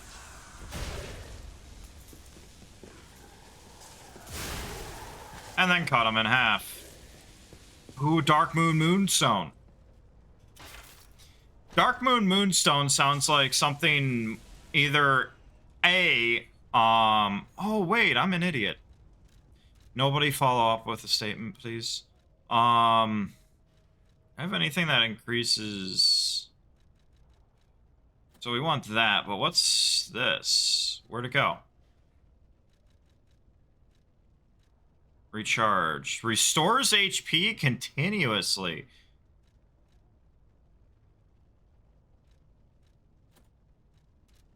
A: And then cut him in half. Ooh, Dark Moon Moonstone. Dark Moon Moonstone sounds like something either oh wait, I'm an idiot. Nobody follow up with a statement, please. I have anything that increases. So we want that, but what's this? Where'd it go? Recharge. Restores HP continuously.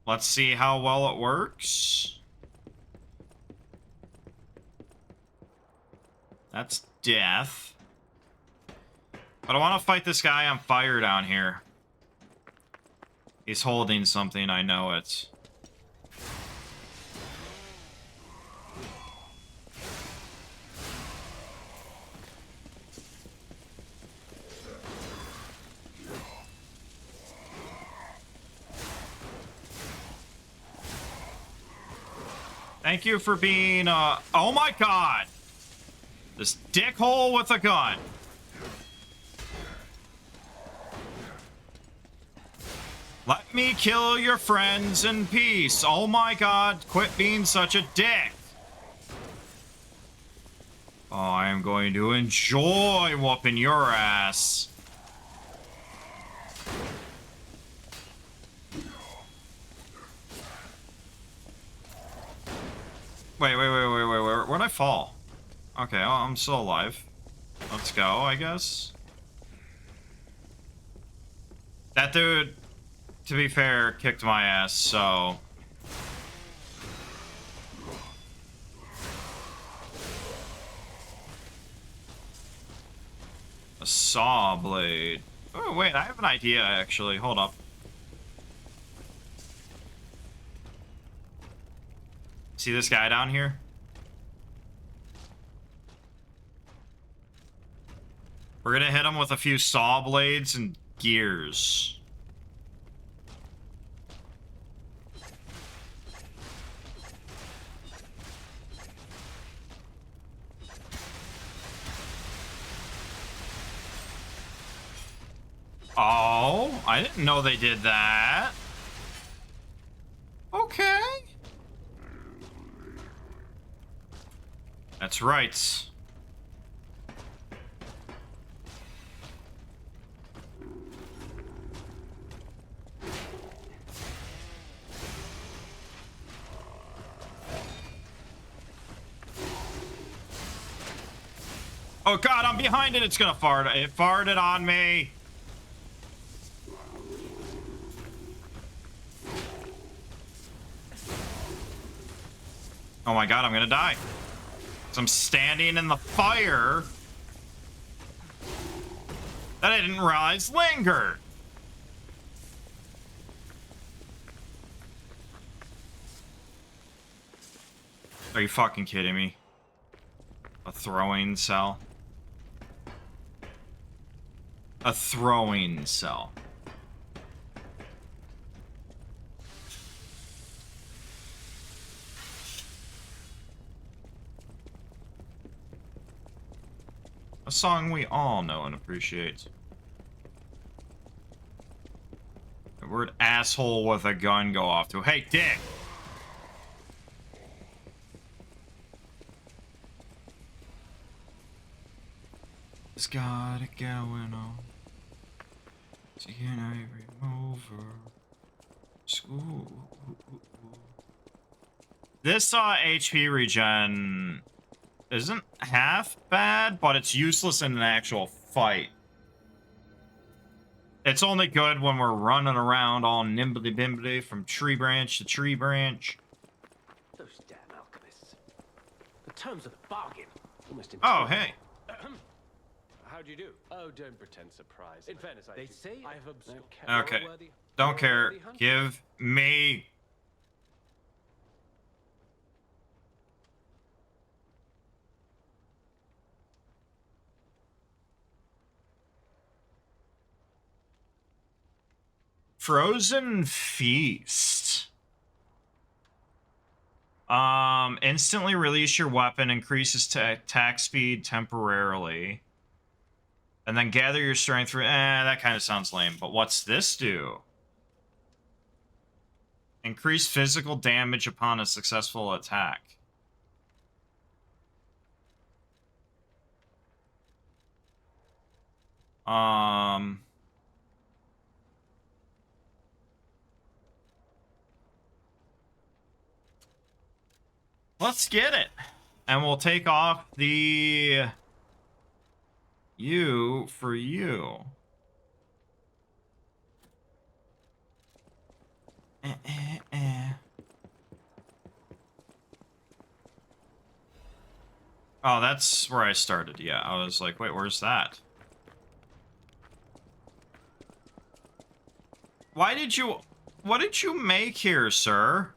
A: Let's see how well it works. That's death. But I want to fight this guy on fire down here. He's holding something, I know it. Thank you for being, oh my god! This dickhole with a gun. Let me kill your friends in peace. Oh my god, quit being such a dick. Oh, I am going to enjoy whooping your ass. Wait, where'd I fall? Okay, oh, I'm still alive. Let's go, I guess. That dude, to be fair, kicked my ass, so... A saw blade. Oh, wait, I have an idea, actually. Hold up. See this guy down here? We're gonna hit him with a few saw blades and gears. Oh, I didn't know they did that. Okay. That's right. Oh god, I'm behind it. It's gonna fart. It farted on me. Oh my god, I'm gonna die. So I'm standing in the fire that I didn't realize lingered. Are you fucking kidding me? A throwing cell? A throwing cell. A song we all know and appreciate. Where'd asshole with a gun go off to? Hey, dick! It's got it going on. See an ivory over. School. This HP regen isn't half bad, but it's useless in an actual fight. It's only good when we're running around all nimbly-bimbly from tree branch to tree branch.
R: Those damn alchemists. The terms of the bargain. Almost
A: Oh, hey.
R: How'd you do? Oh, don't pretend surprised. In fairness, they say I have observed.
A: Okay. Don't care. Give me... Frozen Feast. Instantly release your weapon, increases attack speed temporarily. And then gather your strength for... that kind of sounds lame. But what's this do? Increase physical damage upon a successful attack. Let's get it. And we'll take off the... you for you. Oh, that's where I started. Yeah, I was like, wait, where's that? Why did you... what did you make here, sir?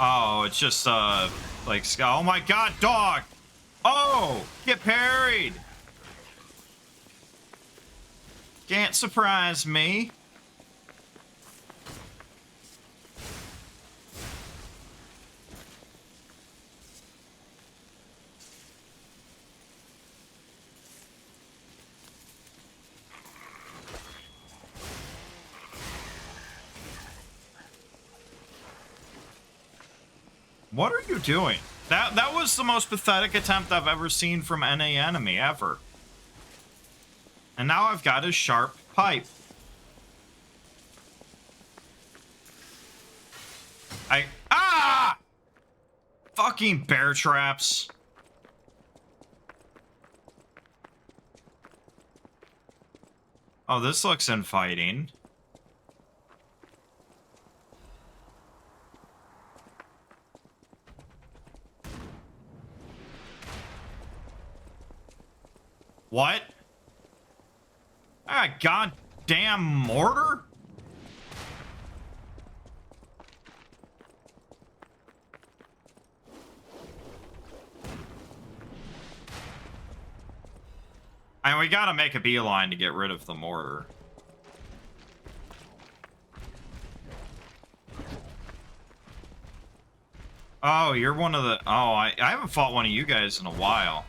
A: Oh, it's just, like... oh my god, dog! Oh! Get parried! Can't surprise me. What are you doing? That was the most pathetic attempt I've ever seen from any enemy, ever. And now I've got his sharp pipe. Ah! Fucking bear traps. Oh, this looks inviting. What? Ah, goddamn mortar? And we gotta make a beeline to get rid of the mortar. Oh, you're one of the... oh, I haven't fought one of you guys in a while.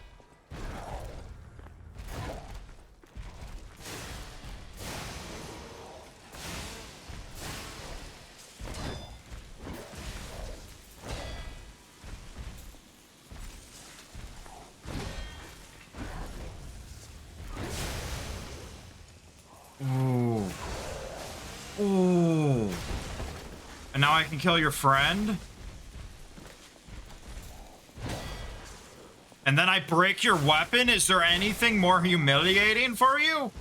A: Ooh. Ooh. And now I can kill your friend? And then I break your weapon? Is there anything more humiliating for you?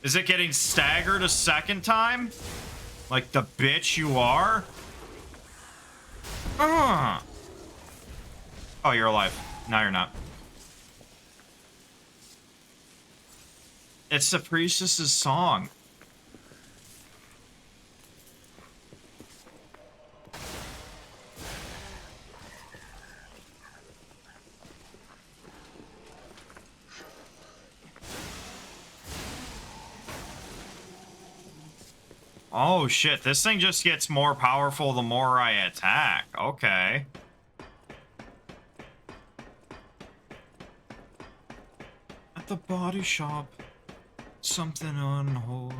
A: Is it getting staggered a second time? Like the bitch you are? Oh, you're alive. No, you're not. It's the priestess's song. Oh shit, this thing just gets more powerful the more I attack. Okay. At the body shop, something unholy.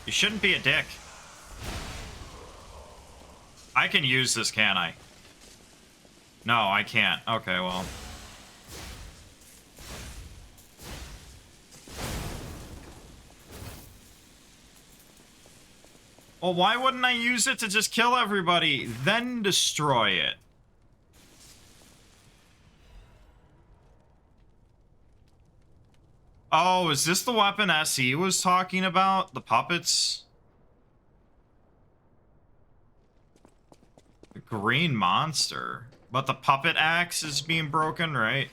A: You shouldn't be a dick. I can use this, can I? No, I can't. Okay, well. Well, why wouldn't I use it to just kill everybody, then destroy it? Oh, is this the weapon SE was talking about? The puppets? The green monster. But the puppet axe is being broken, right?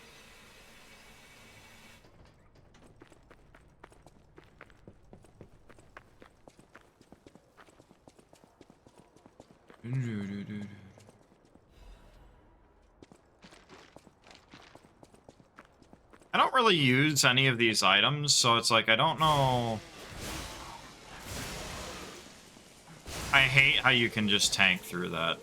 A: I don't really use any of these items, so it's like I don't know. I hate how you can just tank through that.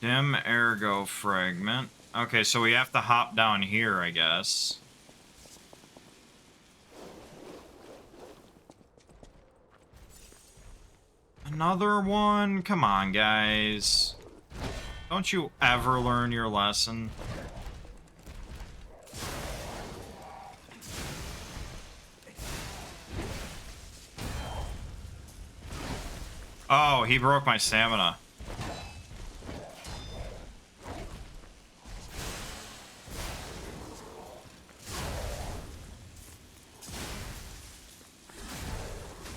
A: Dim ergo fragment. Okay, so we have to hop down here, I guess. Another one? Come on, guys. Don't you ever learn your lesson? Oh, he broke my stamina.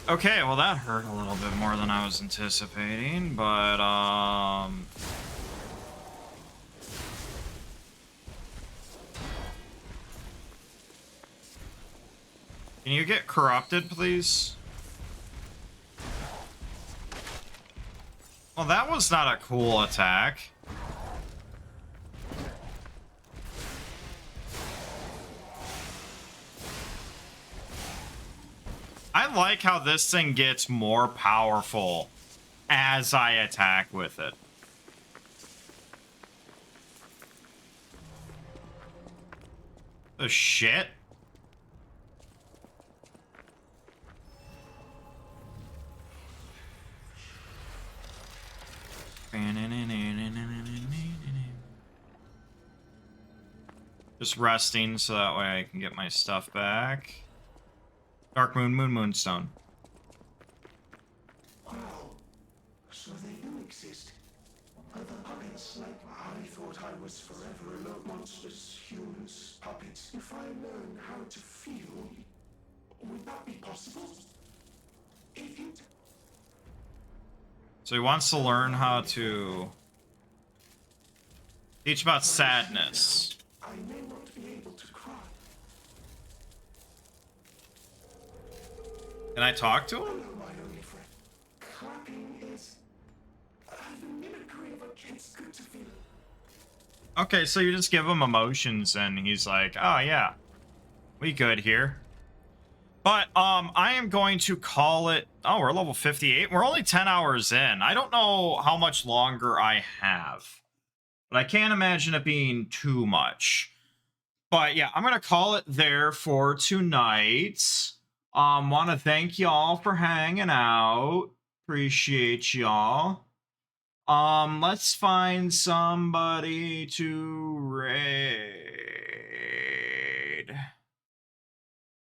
A: Okay, well that hurt a little bit more than I was anticipating, but can you get corrupted, please? Well, that was not a cool attack. I like how this thing gets more powerful as I attack with it. The shit? Just resting so that way I can get my stuff back. Dark Moon, Moonstone.
I: Wow. So they do exist. Other puppets like I thought I was forever alone. Monsters, humans, puppets. If I learn how to feel, would that be possible? If it...
A: So he wants to learn how to teach about sadness.
I: I may not be able to cry.
A: Can I talk to him?
I: Hello, my only friend. Clapping is the mimicry of a it's good to feel.
A: Okay, so you just give him emotions and he's like, oh yeah, we good here. But I am going to call it, oh, we're level 58. We're only 10 hours in. I don't know how much longer I have, but I can't imagine it being too much. But yeah, I'm going to call it there for tonight. Want to thank y'all for hanging out. Appreciate y'all. Let's find somebody to raid.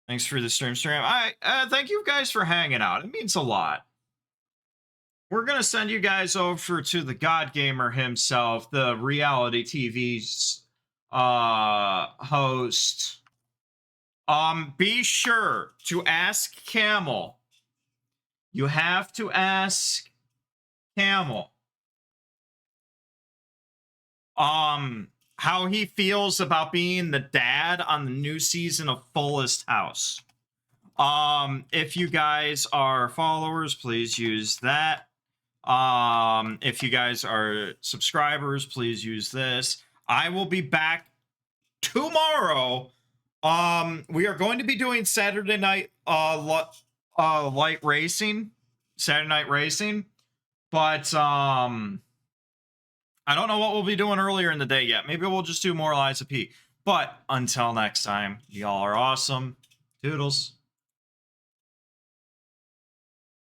A: Thanks for the stream. Thank you guys for hanging out. It means a lot. We're gonna send you guys over to the God Gamer himself, the reality TV's host. Be sure to ask Camel. You have to ask Camel how he feels about being the dad on the new season of Fullest House. If you guys are followers, please use that. If you guys are subscribers, please use this. I will be back tomorrow. We are going to be doing Saturday night light racing. Saturday night racing. But I don't know what we'll be doing earlier in the day yet. Maybe we'll just do more Lies of P. But until next time, y'all are awesome. Toodles.